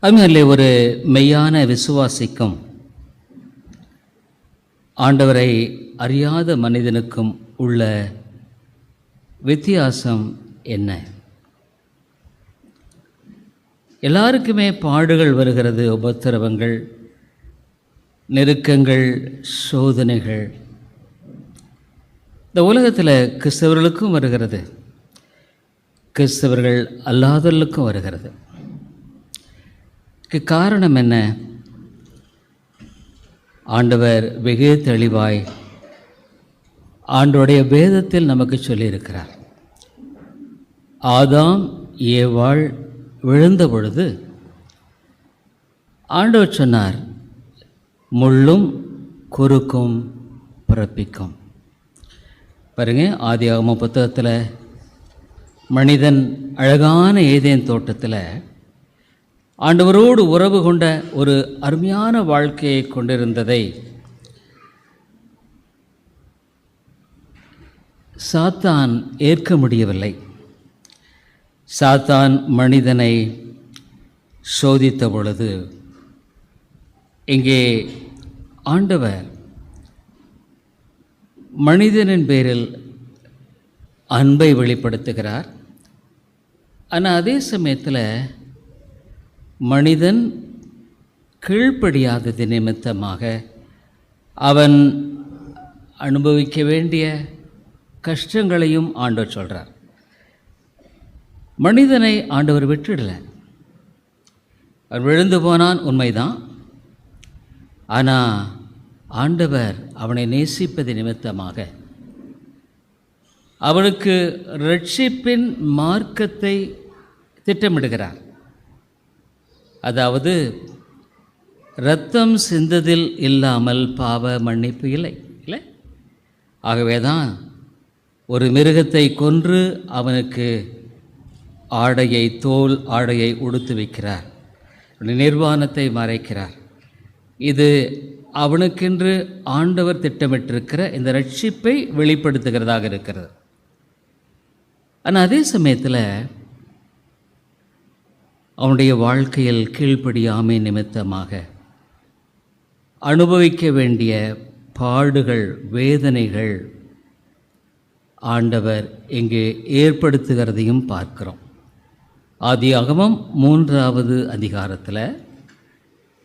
அதுமாதிரி ஒரு மெய்யான விசுவாசிக்கும் ஆண்டவரை அறியாத மனிதனுக்கும் உள்ள வித்தியாசம் என்ன? எல்லாருக்குமே பாடுகள் வருகிறது, உபத்திரவங்கள், நெருக்கங்கள், சோதனைகள். இந்த உலகத்தில் கிறிஸ்தவர்களுக்கும் வருகிறது, கிறிஸ்தவர்கள் அல்லாதவர்களுக்கும் வருகிறது. காரணம் என்ன? ஆண்டவர் வெகு தெளிவாய் ஆண்டோடைய வேதத்தில் நமக்கு சொல்லியிருக்கிறார். ஆதாம் ஏவாள் விழுந்த பொழுது ஆண்டவர் சொன்னார், முள்ளும் குறுக்கும் பிறப்பிக்கும். பாருங்க, ஆதியாகமம் புத்தகத்தில் மனிதன் அழகான ஏதேன் தோட்டத்தில் ஆண்டவரோடு உறவு கொண்ட ஒரு அருமையான வாழ்க்கையை கொண்டிருந்ததை சாத்தான் ஏற்க முடியவில்லை. சாத்தான் மனிதனை சோதித்த பொழுது இங்கே ஆண்டவர் மனிதனின் பேரில் அன்பை வெளிப்படுத்துகிறார். ஆனால் அதே சமயத்தில் மனிதன் கீழ்ப்படியாதது நிமித்தமாக அவன் அனுபவிக்க வேண்டிய கஷ்டங்களையும் ஆண்டவர் சொல்கிறார். மனிதனை ஆண்டவர் விட்டுடலை. அவன் விழுந்து போனான், உண்மைதான். ஆனால் ஆண்டவர் அவனை நேசிப்பது நிமித்தமாக அவனுக்கு இரட்சிப்பின் மார்க்கத்தை திட்டமிடுகிறார். அதாவது இரத்தம் சிந்ததில் இல்லாமல் பாவ மன்னிப்பு இல்லை. ஆகவே தான் ஒரு மிருகத்தை கொன்று அவனுக்கு ஆடையை, தோல் ஆடையை உடுத்து வைக்கிறார், நிர்வாணத்தை மறைக்கிறார். இது அவனுக்கென்று ஆண்டவர் திட்டமிட்டிருக்கிற இந்த ரட்சிப்பை வெளிப்படுத்துகிறதாக இருக்கிறது. ஆனால் அதே சமயத்தில் அவனுடைய வாழ்க்கையில் கீழ்ப்படியாமை நிமித்தமாக அனுபவிக்க வேண்டிய பாடுகள், வேதனைகள் ஆண்டவர் இங்கே ஏற்படுத்துகிறதையும் பார்க்கிறோம். ஆதியாகமம் 3வது அதிகாரத்தில்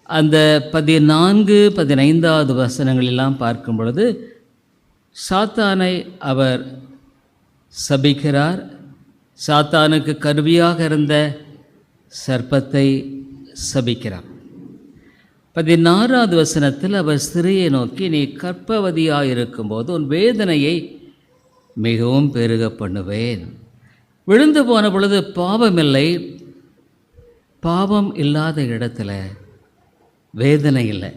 அந்த 14, 15வது வசனங்களெல்லாம் பார்க்கும் பொழுது சாத்தானை அவர் சபிக்கிறார். சாத்தானுக்கு கருவியாக இருந்த சர்ப்பத்தை சபிக்கிறார். 16வது வசனத்தில் அவர் ஸ்திரியை நோக்கி, நீ கர்ப்பவதியாக இருக்கும்போது உன் வேதனையை மிகவும் பெருக பண்ணுவேன். விழுந்து போன பொழுது பாவமில்லை, பாவம் இல்லாத இடத்துல வேதனை இல்லை.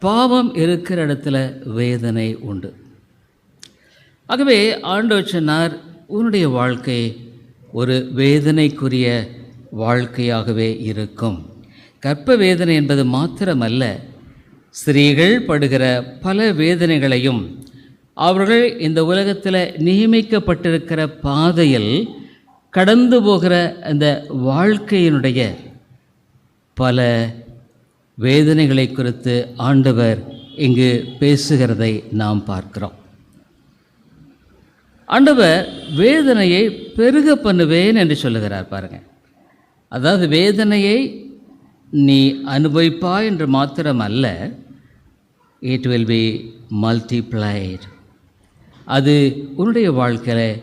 பாவம் இருக்கிற இடத்துல வேதனை உண்டு. ஆகவே ஆண்டவர் சொன்னார், உன்னுடைய வாழ்க்கை ஒரு வேதனைக்குரிய வாழ்க்கையாகவே இருக்கும். கர்ப்ப வேதனை என்பது மாத்திரமல்ல, ஸ்திரீகள் படுகிற பல வேதனைகளையும் அவர்கள் இந்த உலகத்தில் நியமிக்கப்பட்டிருக்கிற பாதையில் கடந்து போகிற அந்த வாழ்க்கையினுடைய பல வேதனைகளை குறித்து ஆண்டவர் இங்கு பேசுகிறதை நாம் பார்க்கிறோம். ஆண்டவர் வேதனையை பெருக பண்ணுவேன் என்று சொல்லுகிறார். பாருங்கள், அதாவது வேதனையை நீ அனுபவிப்பாய் என்று மாத்திரம் அல்ல, இட் வில் பி மல்டிப்ளைட். அது உன்னுடைய வாழ்க்கையில்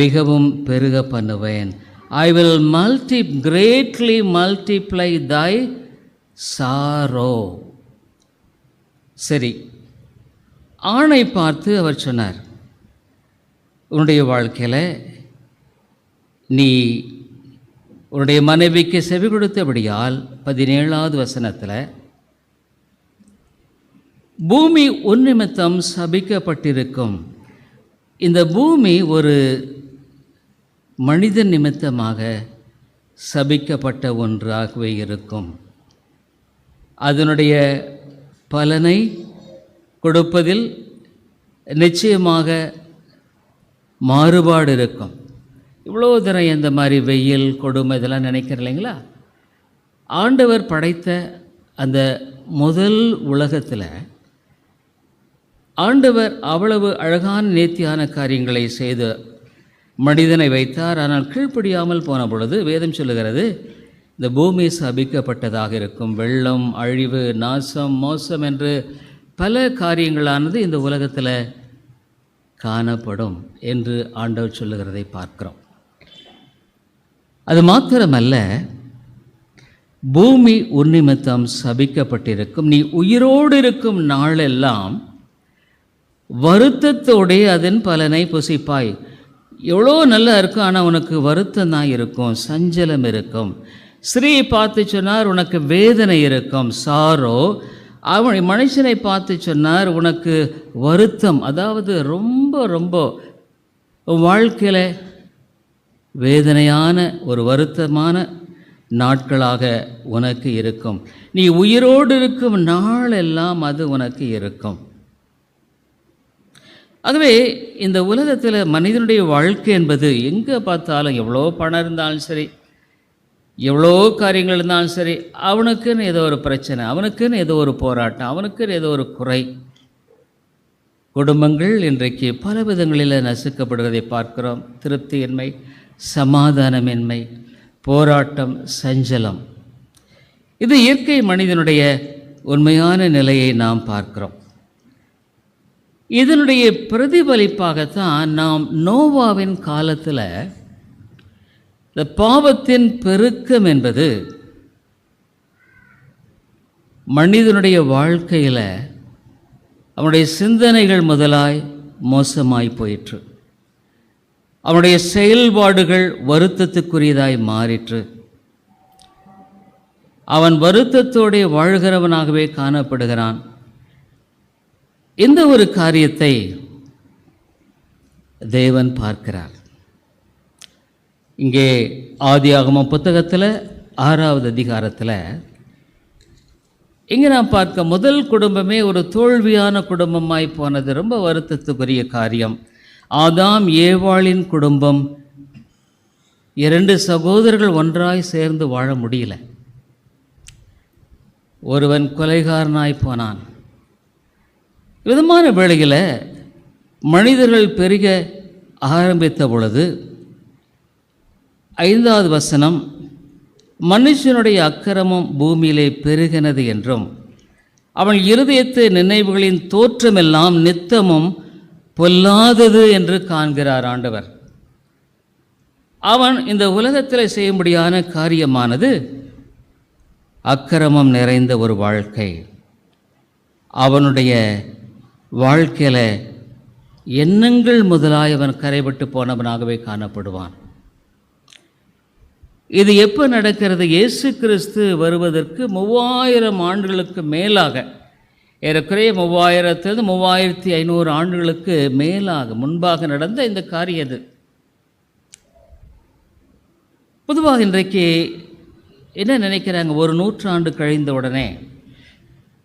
மிகவும் பெருக பண்ணுவேன். I will greatly multiply thy sorrow. சரி, ஆணை பார்த்து அவர் சொன்னார், உன்னுடைய வாழ்க்கையில் நீ உன்னுடைய மனைவிக்கு செவி கொடுத்தபடியால் 17வது வசனத்தில் பூமி உன் நிமித்தம் சபிக்கப்பட்டிருக்கும். இந்த பூமி ஒரு மனிதன் நிமித்தமாக சபிக்கப்பட்ட ஒன்றாகவே இருக்கும். அதனுடைய பலனை கொடுப்பதில் நிச்சயமாக மாறுபாடு இருக்கும். இவ்வளோ தரம் இந்த மாதிரி வெயில், கொடுமை இதெல்லாம் நினைக்கிற இல்லைங்களா? ஆண்டவர் படைத்த அந்த முதல் உலகத்தில் ஆண்டவர் அவ்வளவு அழகான நேர்த்தியான காரியங்களை செய்து மனிதனை வைத்தார். ஆனால் கீழ்ப்படியாமல் போன பொழுது வேதம் சொல்லுகிறது, இந்த பூமி சபிக்கப்பட்டதாக இருக்கும். வெள்ளம், அழிவு, நாசம், மோசம் என்று பல காரியங்களானது இந்த உலகத்தில் காணப்படும் என்று ஆண்டவர் சொல்லுகிறதை பார்க்கிறோம். அது மாத்திரமல்ல, பூமி உன்னிமித்தம் சபிக்கப்பட்டிருக்கும். நீ உயிரோடு இருக்கும் நாளெல்லாம் வருத்தத்தோடே அதன் பலனை புசிப்பாய். எவ்வளோ நல்லா இருக்கும், ஆனால் உனக்கு வருத்தம் தான் இருக்கும், சஞ்சலம் இருக்கும். ஸ்திரீயை பார்த்து சொன்னார், உனக்கு வேதனை இருக்கும், சாரோ. அவன் மனுஷனை பார்த்து சொன்னார், உனக்கு வருத்தம், அதாவது ரொம்ப ரொம்ப வாழ்க்கையில் வேதனையான ஒரு வருத்தமான நாட்களாக உனக்கு இருக்கும். நீ உயிரோடு இருக்கும் நாளெல்லாம் அது உனக்கு இருக்கும். ஆகவே இந்த உலகத்தில் மனிதனுடைய வாழ்க்கை என்பது எங்கே பார்த்தாலும், எவ்வளோ பணம் இருந்தாலும் சரி, எவ்வளோ காரியங்கள் இருந்தாலும் சரி, அவனுக்குன்னு ஏதோ ஒரு பிரச்சனை, அவனுக்குன்னு ஏதோ ஒரு போராட்டம், அவனுக்குன்னு ஏதோ ஒரு குறை. குடும்பங்கள் இன்றைக்கு பல விதங்களில் நசுக்கப்படுவதை பார்க்கிறோம். திருப்தியின்மை, சமாதானமின்மை, போராட்டம், சஞ்சலம். இது இயற்கை மனிதனுடைய உண்மையான நிலையை நாம் பார்க்கிறோம். இதனுடைய பிரதிபலிப்பாகத்தான் நாம் நோவாவின் காலத்தில் இந்த பாவத்தின் பெருக்கம் என்பது மனிதனுடைய வாழ்க்கையில் அவனுடைய சிந்தனைகள் முதலாய் மோசமாய் போயிற்று. அவனுடைய செயல்பாடுகள் வருத்தத்துக்குரியதாய் மாறிற்று. அவன் வருத்தத்தோடு வாழ்கிறவனாகவே காணப்படுகிறான். இந்த ஒரு காரியத்தை தேவன் பார்க்கிறார். இங்கே ஆதியாகமம் புத்தகத்தில் 6வது அதிகாரத்தில் இங்கே நாம் பார்க்க முதல் குடும்பமே ஒரு தோல்வியான குடும்பமாய் போனது. ரொம்ப வருத்தத்துக்குரிய காரியம். ஆதாம் ஏவாளின் குடும்பம், 2 சகோதரர்கள் ஒன்றாய் சேர்ந்து வாழ முடியல. ஒருவன் கொலைகாரனாய் போனான். விதமான வேளையில் மனிதர்கள் பெருக ஆரம்பித்த பொழுது 5வது வசனம், மனுஷனுடைய அக்கிரமம் பூமியிலே பெருகினது என்றும் அவன் இருதயத்து நினைவுகளின் தோற்றமெல்லாம் நித்தமும் பொல்லாதது என்று காண்கிறார் ஆண்டவர். அவன் இந்த உலகத்தில் செய்யும்படியான காரியமானது அக்கிரமம் நிறைந்த ஒரு வாழ்க்கை. அவனுடைய வாழ்க்கையில் எண்ணங்கள் முதலாய் அவன் கரைபட்டு போனவனாகவே காணப்படுவான். இது எப்போ நடக்கிறது? இயேசு கிறிஸ்து வருவதற்கு 3000 ஆண்டுகளுக்கு மேலாக, ஏறக்குறைய 3000 3500 ஆண்டுகளுக்கு மேலாக முன்பாக நடந்த இந்த காரியம் இது. பொதுவாக இன்றைக்கு என்ன நினைக்கிறாங்க, ஒரு நூற்றாண்டு கழிந்த உடனே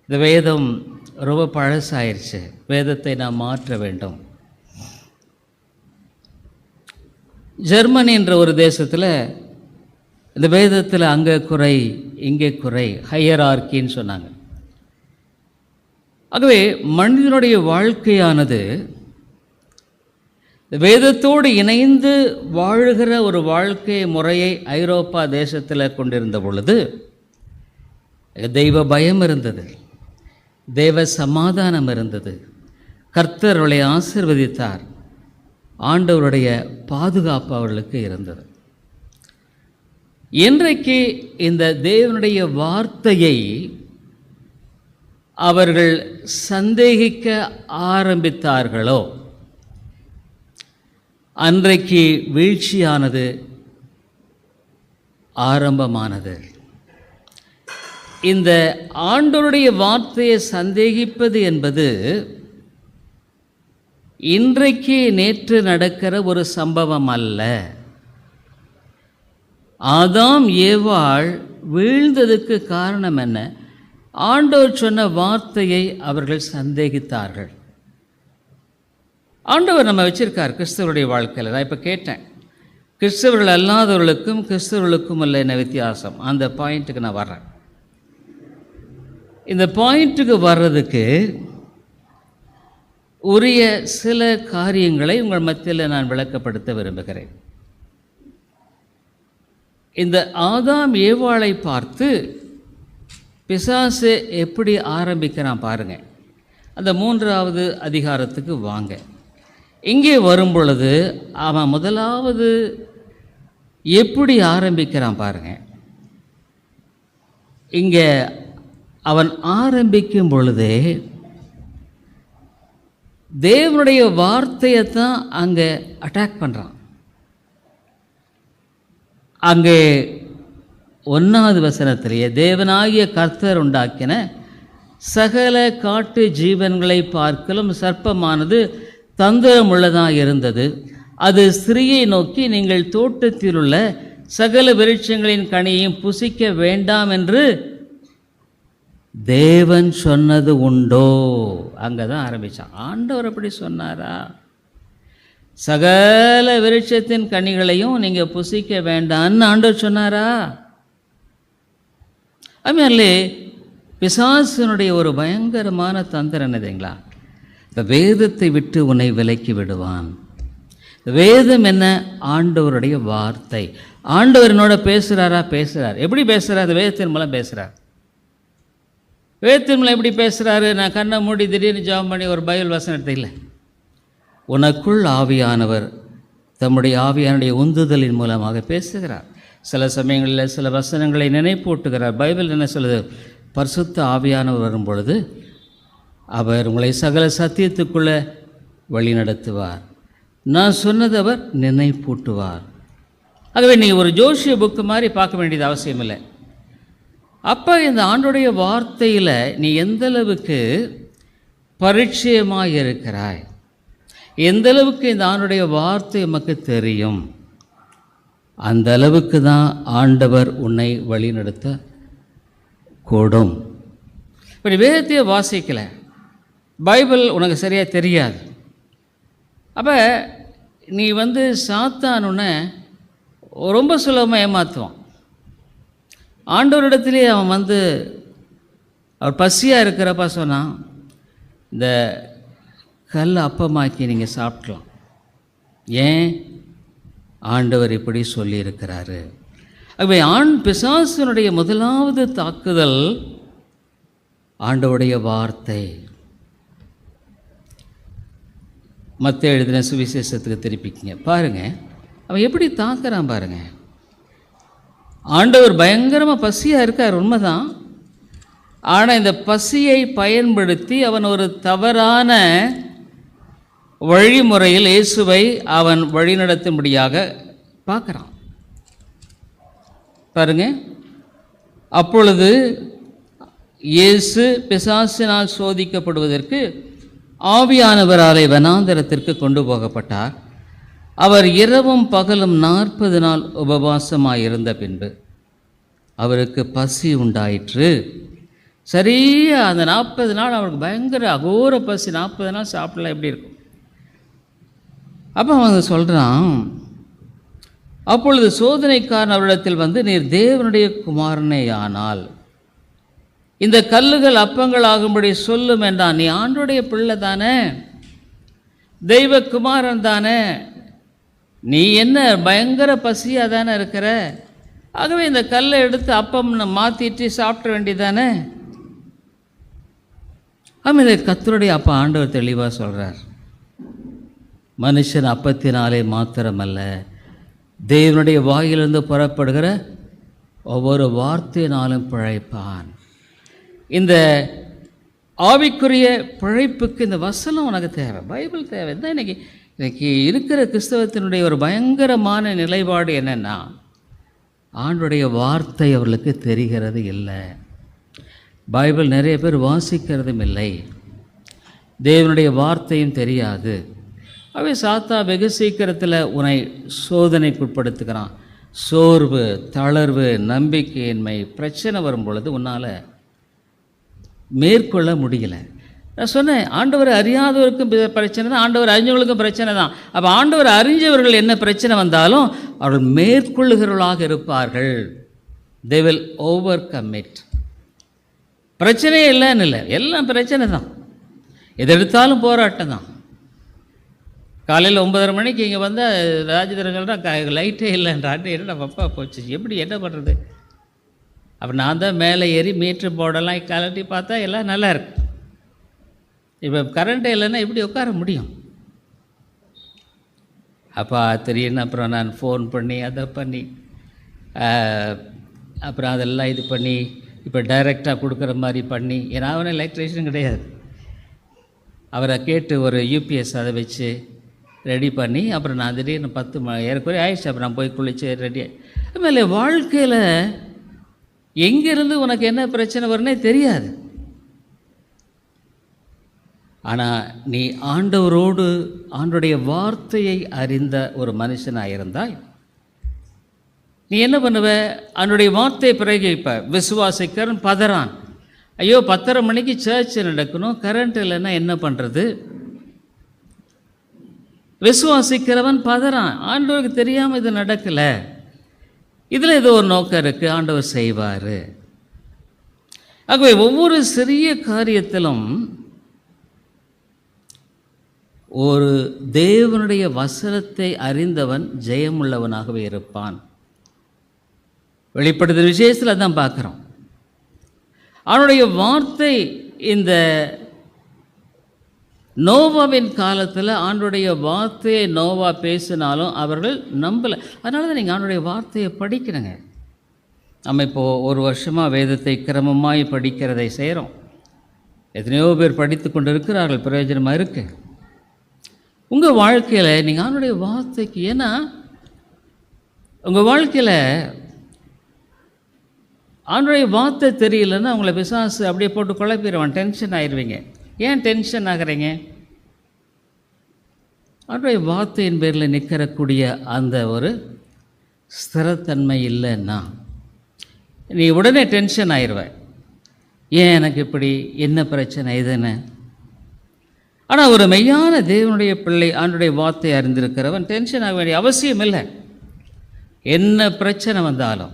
இந்த வேதம் ரொம்ப பழசாயிருச்சு, வேதத்தை நாம் மாற்ற வேண்டும். ஜெர்மனி என்ற ஒரு தேசத்தில் இந்த வேதத்தில் அங்கே குறை இங்கே குறை, ஹையரார்க்கின்னு சொன்னாங்க. ஆகவே மனிதனுடைய வாழ்க்கையானது வேதத்தோடு இணைந்து வாழுகிற ஒரு வாழ்க்கை முறையை ஐரோப்பா தேசத்தில் கொண்டிருந்த பொழுது தெய்வ பயம் இருந்தது, தேவ சமாதானம் இருந்தது, கர்த்தர் அவர்களை ஆசீர்வதித்தார், ஆண்டவருடைய பாதுகாப்பு அவர்களுக்கு இருந்தது. இன்றைக்கு இந்த தேவனுடைய வார்த்தையை அவர்கள் சந்தேகிக்க ஆரம்பித்தார்களோ, அன்றைக்கு வீழ்ச்சியானது ஆரம்பமானது. இந்த ஆண்டவருடைய வார்த்தையை சந்தேகிப்பது என்பது இன்றைக்கு நேற்று நடக்கிற ஒரு சம்பவம் அல்ல. ஆதாம் ஏவாள் வீழ்ந்ததுக்கு காரணம் என்ன? ஆண்டவர் சொன்ன வார்த்தையை அவர்கள் சந்தேகித்தார்கள். ஆண்டவர் நம்ம வச்சிருக்கார் கிறிஸ்தவருடைய வாழ்க்கையில். நான் இப்போ கேட்டேன், கிறிஸ்தவர்கள் அல்லாதவர்களுக்கும் கிறிஸ்தவர்களுக்கும் உள்ள என்ன வித்தியாசம், அந்த பாயிண்ட்டுக்கு நான் வர்றேன். இந்த பாயிண்ட்டுக்கு வர்றதுக்கு உரிய சில காரியங்களை உங்கள் மத்தியில் நான் விளக்கப்படுத்த விரும்புகிறேன். இந்த ஆதாம் ஏவாளை பார்த்து பிசாசு எப்படி ஆரம்பிக்கிறான் பாருங்கள். அந்த 3வது அதிகாரத்துக்கு வாங்க. இங்கே வரும் பொழுது அவன் முதலாவது எப்படி ஆரம்பிக்கிறான் பாருங்க. இங்கே அவன் ஆரம்பிக்கும் பொழுதே தேவனுடைய வார்த்தையை தான் அங்கே அட்டாக் பண்ணுறான். அங்கே 1வது வசனத்திலேயே தேவனாகிய கர்த்தர் உண்டாக்கின சகல காட்டு ஜீவன்களை பார்க்கலும் சர்ப்பமானது தந்திரம் உள்ளதாக இருந்தது. அது ஸ்திரீயை நோக்கி, நீங்கள் தோட்டத்தில் உள்ள சகல விருட்சங்களின் கனியையும் புசிக்க வேண்டாம் என்று தேவன் சொன்னது உண்டோ. அங்கே தான் ஆரம்பித்தான். ஆண்டவர் அப்படி சொன்னாரா? சகல விருட்சத்தின் கனிகளையும் நீங்கள் புசிக்க வேண்டாம்னு ஆண்டவர் சொன்னாரா? அதுமாதிரிலே பிசாசனுடைய ஒரு பயங்கரமான தந்திரம் என்னதுங்களா, இந்த வேதத்தை விட்டு உன்னை விலக்கி விடுவான். வேதம் என்ன? ஆண்டவருடைய வார்த்தை. ஆண்டவர் என்னோட பேசுகிறாரா? பேசுகிறார். எப்படி பேசுகிறார்? அந்த வேதத்தின் மூலம் பேசுகிறார். வேதத்தின் மூலம் எப்படி பேசுகிறாரு? நான் கண்ணை மூடி திடீர்னு ஜெபம் பண்ணி ஒரு பைபிள் வசனம் எடுத்து இல்லை. உனக்குள் ஆவியானவர் தம்முடைய ஆவியானுடைய உந்துதலின் மூலமாக பேசுகிறார். சில சமயங்களில் சில வசனங்களை நினைப்பூட்டுகிறார். பைபிள் என்ன சொல்லுது? பரிசுத்த ஆவியானவர் வரும் பொழுது அவர் உங்களை சகல சத்தியத்துக்குள்ளே வழி நடத்துவார். நான் சொன்னது அவர் நினைப்பூட்டுவார். ஆகவே நீங்கள் ஒரு ஜோசிய புக்கு மாதிரி பார்க்க வேண்டியது அவசியம் இல்லை. அப்போ இந்த ஆண்டுடைய வார்த்தையில் நீ எந்தளவுக்கு பரிச்சயமாக இருக்கிறாய், எந்தளவுக்கு இந்த ஆண்டுடைய வார்த்தை நமக்கு தெரியும், அந்த அளவுக்கு தான் ஆண்டவர் உன்னை வழி நடத்த கூடும். இப்போ நீ வேதத்தையே வாசிக்கலை, பைபிள் உனக்கு சரியாக தெரியாது. அப்போ நீ சாத்தானுன்னு ரொம்ப சுலபமாக ஏமாற்றுவான். ஆண்டவரிடத்துலேயே அவன் அவர் பசியாக இருக்கிறப்ப சொன்னான், இந்த கல் அப்பமாக்கி நீங்கள் சாப்பிட்லாம். ஏன்? ஆண்டவர் இப்படி சொல்லியிருக்கிறாரு. ஆகவே பிசாசனுடைய முதலாவது தாக்குதல் ஆண்டவருடைய வார்த்தை. மத்தேயு எழுதின சுவிசேஷத்துக்கு திருப்பிக்கிங்க பாருங்கள், அவன் எப்படி தாக்குறான் பாருங்கள். ஆண்டவர் பயங்கரமாக பசியாக இருக்கார், உண்மைதான். ஆனால் இந்த பசியை பயன்படுத்தி அவன் ஒரு தவறான வழிமுறையில் இயேசுவை அவன் வழிநடத்தும்படியாக பார்க்குறான் பாருங்க. அப்பொழுது இயேசு பிசாசினால் சோதிக்கப்படுவதற்கு ஆவியானவராலே வனாந்தரத்திற்கு கொண்டு போகப்பட்டார். அவர் இரவும் பகலும் 40 நாள் உபவாசமாயிருந்த பின்பு அவருக்கு பசி உண்டாயிற்று. சரியா அந்த 40 நாள் அவருக்கு பயங்கர அகோர பசி. 40 நாள் சாப்பிடலாம், எப்படி இருக்கும்? அப்போ அவன் சொல்கிறான், அப்பொழுது சோதனைக்காரன் அவரிடத்தில் நீர் தேவனுடைய குமாரனே ஆனால் இந்த கல்லுகள் அப்பங்கள் ஆகும்படி சொல்லும் என்றான். நீ ஆண்டோடைய பிள்ளை தானே, தெய்வ குமாரன் தானே, நீ என்ன பயங்கர பசியாக தானே இருக்கிற, ஆகவே இந்த கல்லை எடுத்து அப்பம் மாற்றிட்டு சாப்பிட வேண்டியதானே. ஆமாம், இதை கர்த்தருடைய அப்பா ஆண்டவர் தெளிவாக சொல்கிறார். மனுஷன் அப்பத்தினாலே மாத்திரமல்ல, தேவனுடைய வாயிலிருந்து புறப்படுகிற ஒவ்வொரு வார்த்தையினாலும் பிழைப்பான். இந்த ஆவிக்குரிய பிழைப்புக்கு இந்த வசனம் உனக்கு தேவை, பைபிள் தேவை. தான் இன்னைக்கு இருக்கிற கிறிஸ்தவத்தினுடைய ஒரு பயங்கரமான நிலைப்பாடு என்னென்னா, ஆண்டுடைய வார்த்தை அவர்களுக்கு தெரிகிறது இல்லை. பைபிள் நிறைய பேர் வாசிக்கிறதும் இல்லை, தேவனுடைய வார்த்தையும் தெரியாது. அவை சாத்தா வெகு சீக்கிரத்தில் உன்னை சோதனைக்குட்படுத்துகிறான். சோர்வு, தளர்வு, நம்பிக்கையின்மை, பிரச்சனை வரும் பொழுது உன்னால் மேற்கொள்ள முடியலை. நான் சொன்னேன், ஆண்டவர் அறியாதவருக்கும் பிரச்சனை தான், ஆண்டவர் அறிஞ்சவர்களுக்கும் பிரச்சனை தான். அப்போ ஆண்டவர் அறிஞ்சவர்கள் என்ன பிரச்சனை வந்தாலும் அவர்கள் மேற்கொள்ளுகிறவர்களாக இருப்பார்கள். they will overcome it. பிரச்சனையே இல்லைன்னு இல்லை, எல்லாம் பிரச்சனை தான், எது எடுத்தாலும் போராட்டம் தான். காலையில் 9:30 மணிக்கு இங்கே வந்தால் ராஜதரங்கள்னா லைட்டே இல்லைன்றாட்டு, என்ன பப்பா போச்சு, எப்படி என்ன பண்ணுறது? அப்போ நான் தான் மேலே ஏறி மீட்ரு போர்டெல்லாம் கலட்டி பார்த்தா எல்லாம் நல்லா இருக்கு. இப்போ கரண்ட்டே இல்லைன்னா எப்படி உட்கார முடியும்? அப்போ தெரியுன்னு அப்புறம் நான் ஃபோன் பண்ணி அதை பண்ணி அப்புறம் அதெல்லாம் இது பண்ணி இப்போ டைரெக்டாக கொடுக்குற மாதிரி பண்ணி, ஏன்னா அவனே எலக்ட்ரிஷியன் கிடையாது, அவரை கேட்டு ஒரு யூபிஎஸ் அதை வச்சு ரெடி பண்ணி அப்புறம் நான் திடீர்னு 10 ஏறக்குறைய ஆயிடுச்சு. அப்புறம் நான் போய் குளிச்சு ரெடி. அதுமாதிரி வாழ்க்கையில் எங்கேருந்து உனக்கு என்ன பிரச்சனை வரும்னே தெரியாது. ஆனால் நீ ஆண்டவரோடு ஆண்டோடைய வார்த்தையை அறிந்த ஒரு மனுஷனாக இருந்தால் நீ என்ன பண்ணுவ? அவனுடைய வார்த்தையை பிரயோகிப்ப. விசுவாசிக்கிறன் பதறான். ஐயோ 10:30 மணிக்கு சர்ச் நடக்கணும், கரண்ட் இல்லைன்னா என்ன பண்ணுறது? விசுவாசிக்கிறவன் பதறான். ஆண்டவருக்கு தெரியாமல் இது நடக்கலை, இதில் ஏதோ ஒரு நோக்கம் இருக்குது, ஆண்டவர் செய்வார். ஆகவே ஒவ்வொரு சிறிய காரியத்திலும் ஒரு தேவனுடைய வசனத்தை அறிந்தவன் ஜெயமுள்ளவனாகவே இருப்பான். வெளிப்படுத்துகிற விஷயத்தில் அதான் பார்க்குறோம். அவனுடைய வார்த்தை இந்த நோவாவின் காலத்தில் ஆண்டுடைய வார்த்தையை நோவா பேசினாலும் அவர்கள் நம்பலை. அதனால தான் நீங்கள் ஆண்டுடைய வார்த்தையை படிக்கணுங்க. நம்ம இப்போது ஒரு வருஷமாக வேதத்தை கிரமமாய் படிக்கிறதை செய்கிறோம். எத்தனையோ பேர் படித்து கொண்டு இருக்கிறார்கள், பிரயோஜனமாக இருக்குது. உங்கள் வாழ்க்கையில் நீங்கள் ஆண்டுடைய வார்த்தைக்கு, ஏன்னா உங்கள் வாழ்க்கையில் ஆண்டுடைய வார்த்தை தெரியலன்னா உங்களை பிசாசு அப்படியே போட்டு குழப்பிடுவான், டென்ஷன் ஆயிடுவீங்க. ஏன் டென்ஷன் ஆகிறீங்க? ஆண்டுடைய வார்த்தையின் பேரில் நிற்கக்கூடிய அந்த ஒரு ஸ்திரத்தன்மை இல்லைன்னா நீ உடனே டென்ஷன் ஆயிடுவேன். ஏன் எனக்கு இப்படி, என்ன பிரச்சனை இதுன்னு. ஆனால் ஒரு மெய்யான தேவனுடைய பிள்ளை ஆண்டுடைய வார்த்தை அறிந்திருக்கிறவன் டென்ஷன் ஆக வேண்டிய அவசியம் இல்லை, என்ன பிரச்சனை வந்தாலும்.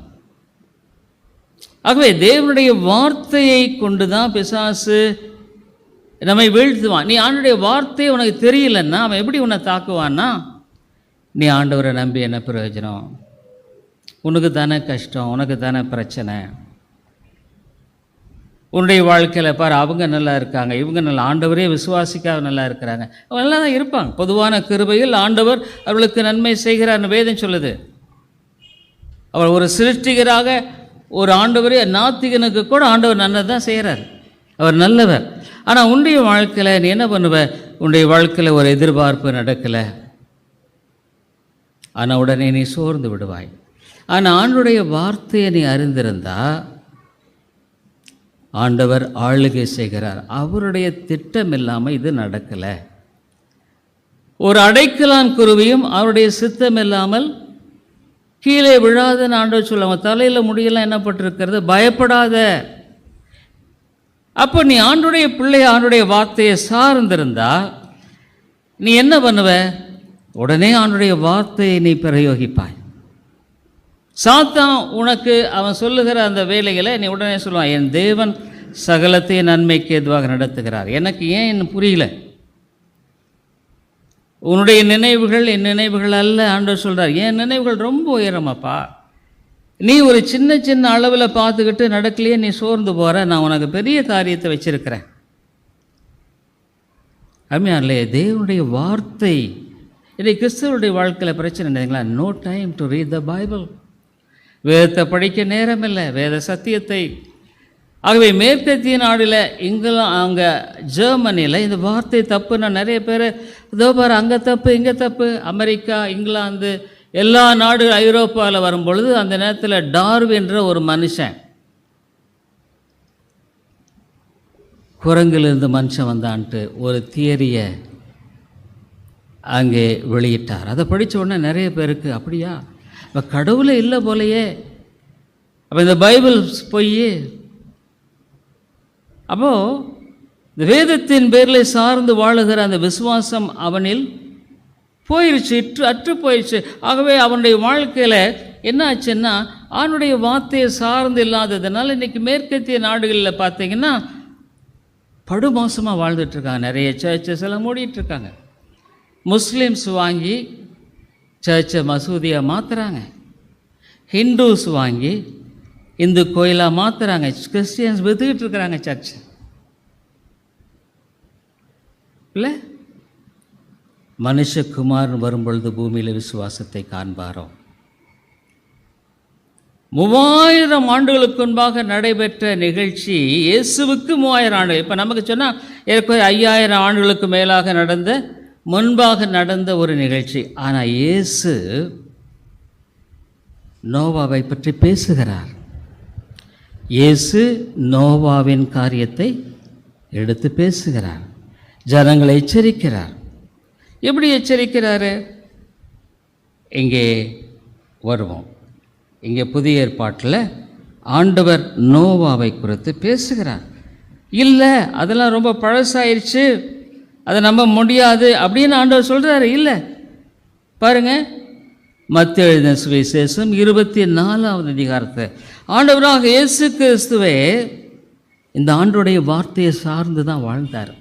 ஆகவே தேவனுடைய வார்த்தையை கொண்டு தான் பிசாசு நம்மை வீழ்த்துவான். நீ ஆண்டவருடைய வார்த்தை உனக்கு தெரியலன்னா அவன் எப்படி உன்னை தாக்குவான்னா, நீ ஆண்டவரை நம்பி என்ன பிரயோஜனம்? உனக்கு தானே கஷ்டம், உனக்கு தானே பிரச்சனை. உன்னுடைய வாழ்க்கையில் பாரு, அவங்க நல்லா இருக்காங்க, இவங்க நல்லா, ஆண்டவரே விசுவாசிக்காக நல்லா இருக்கிறாங்க, அவங்க நல்லா தான் இருப்பாங்க. பொதுவான கிருபையில் ஆண்டவர் அவர்களுக்கு நன்மை செய்கிறார்னு வேதம் சொல்லுது. அவர் ஒரு சிருஷ்டிகராக ஒரு ஆண்டவரே நாத்திகனுக்கு கூட ஆண்டவர் நல்லது தான் செய்கிறார், அவர் நல்லவர். ஆனால் உன்னுடைய வாழ்க்கையில் நீ என்ன பண்ணுவ? உன்னுடைய வாழ்க்கையில் ஒரு எதிர்பார்ப்பு நடக்கலை, ஆனால் உடனே நீ சோர்ந்து விடுவாய். ஆனால் ஆண்டுடைய வார்த்தையை நீ அறிந்திருந்தா ஆண்டவர் ஆளுகை செய்கிறார், அவருடைய திட்டம் இல்லாமல் இது நடக்கலை. ஒரு அடைக்கலான் குருவியும் அவருடைய சித்தம் இல்லாமல் கீழே விழாதுன்னு ஆண்டவர் சொல்லுவாங்க. தலையில் முடியெல்லாம் என்ன பட்டிருக்கிறது? பயப்படாத. அப்போ நீ ஆண்டுடைய பிள்ளை ஆண்டுடைய வார்த்தையை சார்ந்திருந்தா நீ என்ன பண்ணுவ? உடனே ஆண்டுடைய வார்த்தையை நீ பிரயோகிப்பாய். சாத்தான் உனக்கு அவன் சொல்லுகிற அந்த வேலைகளை நீ உடனே சொல்லுவான், என் தேவன் சகலத்தையும் நன்மைக்கு எதுவாக நடத்துகிறார். எனக்கு ஏன் என்ன புரியல? உன்னுடைய நினைவுகள் என் நினைவுகள் அல்ல. ஆண்டவர் சொல்கிறார், என் நினைவுகள் ரொம்ப உயரமாப்பா. நீ ஒரு சின்ன சின்ன அளவில் பார்த்துக்கிட்டு நடக்கலையே நீ சோர்ந்து போகிற, நான் உனக்கு பெரிய காரியத்தை வச்சிருக்கிறேன். அருமையானே, தேவனுடைய வார்த்தை. இன்றைக்கு கிறிஸ்தவருடைய வாழ்க்கையில் பிரச்சனை இல்லைங்களா? No time to read the Bible. வேதத்தை படிக்க நேரம் இல்லை, வேத சத்தியத்தை. ஆகவே மேற்கத்திய நாடில் இங்கெல்லாம், அங்கே ஜெர்மனியில் இந்த வார்த்தை தப்புன்னா நிறைய பேர் இதோ பாரு அங்கே தப்பு இங்கே தப்பு. அமெரிக்கா, இங்கிலாந்து, எல்லா நாடுகள், ஐரோப்பாவில் வரும்பொழுது அந்த நேரத்தில் டார்வின்ற ஒரு மனுஷன், குரங்கிலிருந்து மனுஷன் வந்தான்ட்டு ஒரு தியரியை அங்கே வெளியிட்டார். அதை படித்த உடனே நிறைய பேருக்கு அப்படியா, இப்போ கடவுளே இல்லை போலையே, அப்போ இந்த பைபிள் பொய். அப்போது இந்த வேதத்தின் பேரில் சார்ந்து வாழுகிற அந்த விசுவாசம் அவனில் போயிடுச்சு, அற்று போயிடுச்சு. ஆகவே அவனுடைய வாழ்க்கையில் என்ன ஆச்சுன்னா, அவனுடைய வார்த்தையை சார்ந்து இல்லாததுனால இன்றைக்கி மேற்கத்திய நாடுகளில் பார்த்தீங்கன்னா படுமோசமாக வாழ்ந்துட்டுருக்காங்க. நிறைய சர்ச்சஸ் எல்லாம் மூடிட்டுருக்காங்க. முஸ்லீம்ஸ் வாங்கி சர்ச்சை மசூதியாக மாற்றுறாங்க, ஹிந்துஸ் வாங்கி இந்து கோயிலாக மாற்றுறாங்க, கிறிஸ்டியன்ஸ் வித்துக்கிட்டு இருக்கிறாங்க சர்ச்சை. இல்லை, மனுஷகுமார் வரும்பொழுது பூமியில் விசுவாசத்தை காண்பாரோ. 3000 ஆண்டுகளுக்கு முன்பாக நடைபெற்ற நிகழ்ச்சி இயேசுவுக்கு 3000 ஆண்டு. இப்போ நமக்கு சொன்னால் ஏற்கனவே 5000 ஆண்டுகளுக்கு மேலாக முன்பாக நடந்த ஒரு நிகழ்ச்சி. ஆனால் இயேசு நோவாவை பற்றி பேசுகிறார். இயேசு நோவாவின் காரியத்தை எடுத்து பேசுகிறார், ஜனங்களை எச்சரிக்கிறார். எப்படி எச்சரிக்கிறாரு? இங்கே வருவோம். இங்கே புதிய ஏற்பாட்டில் ஆண்டவர் நோவாவை குறித்து பேசுகிறார். இல்லை, அதெல்லாம் ரொம்ப பழசாயிருச்சு, அதை நம்ப முடியாது அப்படின்னு ஆண்டவர் சொல்கிறாரு. இல்லை, பாருங்கள், மத்தேயு எழுதின சுவிசேஷம் 24வது அதிகாரத்தை ஆண்டவராக இயேசு கிறிஸ்துவே இந்த ஆண்டோடைய வார்த்தையை சார்ந்து தான் வாழ்ந்தார்.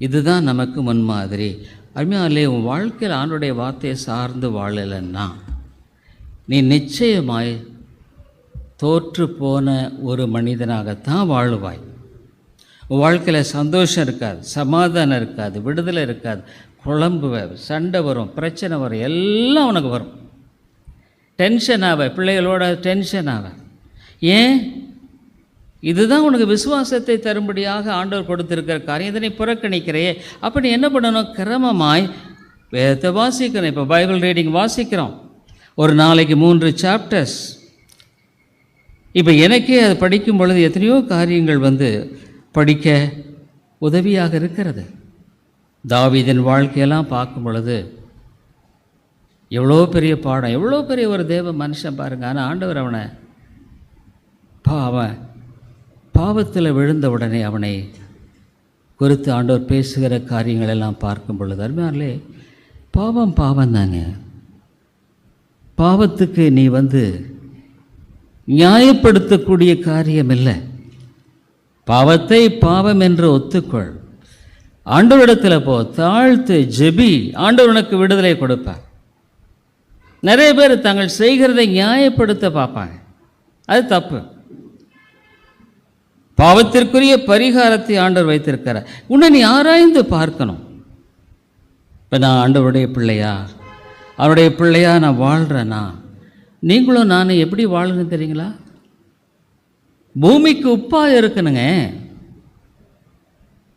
இதுதான் நமக்கு முன்மாதிரி. அருமையாலே, உன் வாழ்க்கையில் ஆண்டோடைய வார்த்தையை சார்ந்து வாழலைன்னா நீ நிச்சயமாய் தோற்று போன ஒரு மனிதனாகத்தான் வாழுவாய். உன் வாழ்க்கையில் சந்தோஷம் இருக்காது, சமாதானம் இருக்காது, விடுதலை இருக்காது, குழம்புவ, சண்டை வரும், பிரச்சனை வரும், எல்லாம் உனக்கு வரும். டென்ஷன் ஆவ, பிள்ளைகளோட டென்ஷன் ஆவ. ஏன்? இதுதான் உனக்கு விசுவாசத்தை தரும்படியாக ஆண்டவர் கொடுத்திருக்கிற காரியம். இதனை புறக்கணிக்கிறையே. அப்போ நீ என்ன பண்ணணும்? கிரமமாய் வேதத்தை வாசிக்கணும். இப்போ பைபிள் ரீடிங் வாசிக்கிறோம், ஒரு நாளைக்கு 3 சாப்டர்ஸ். இப்போ எனக்கே அது படிக்கும் பொழுது எத்தனையோ காரியங்கள் படிக்க உதவியாக இருக்கிறது. தாவீதின் வாழ்க்கையெல்லாம் பார்க்கும் பொழுது எவ்வளோ பெரிய பாடம், எவ்வளோ பெரிய ஒரு தேவ மனுஷன் பாருங்கள். ஆனால் ஆண்டவர் அவனை பாவத்தில் விழுந்த உடனே அவனை குறித்து ஆண்டவர் பேசுகிற காரியங்கள் எல்லாம் பார்க்கும் பொழுது அருமையாலே, பாவம் தாங்க. பாவத்துக்கு நீ நியாயப்படுத்தக்கூடிய காரியம் இல்லை. பாவத்தை பாவம் என்று ஒத்துக்கொள், ஆண்டவரிடத்தில் போ, தாழ்த்து ஜெபி, ஆண்டவர் உனக்கு விடுதலை கொடுப்பார். நிறைய பேர் தாங்கள் செய்கிறதை நியாயப்படுத்த பார்ப்பாங்க, அது தப்பு. பாவத்திற்குரிய பரிகாரத்தை ஆண்டவர் வைத்திருக்கிறார். உன்னை நீ ஆராய்ந்து பார்க்கணும். இப்போ நான் ஆண்டவருடைய பிள்ளையா, அவருடைய பிள்ளையா நான் வாழ்கிறேன்னா? நீங்களும் நானும் எப்படி வாழணும் தெரியுங்களா? பூமிக்கு உப்பாக இருக்கணுங்க.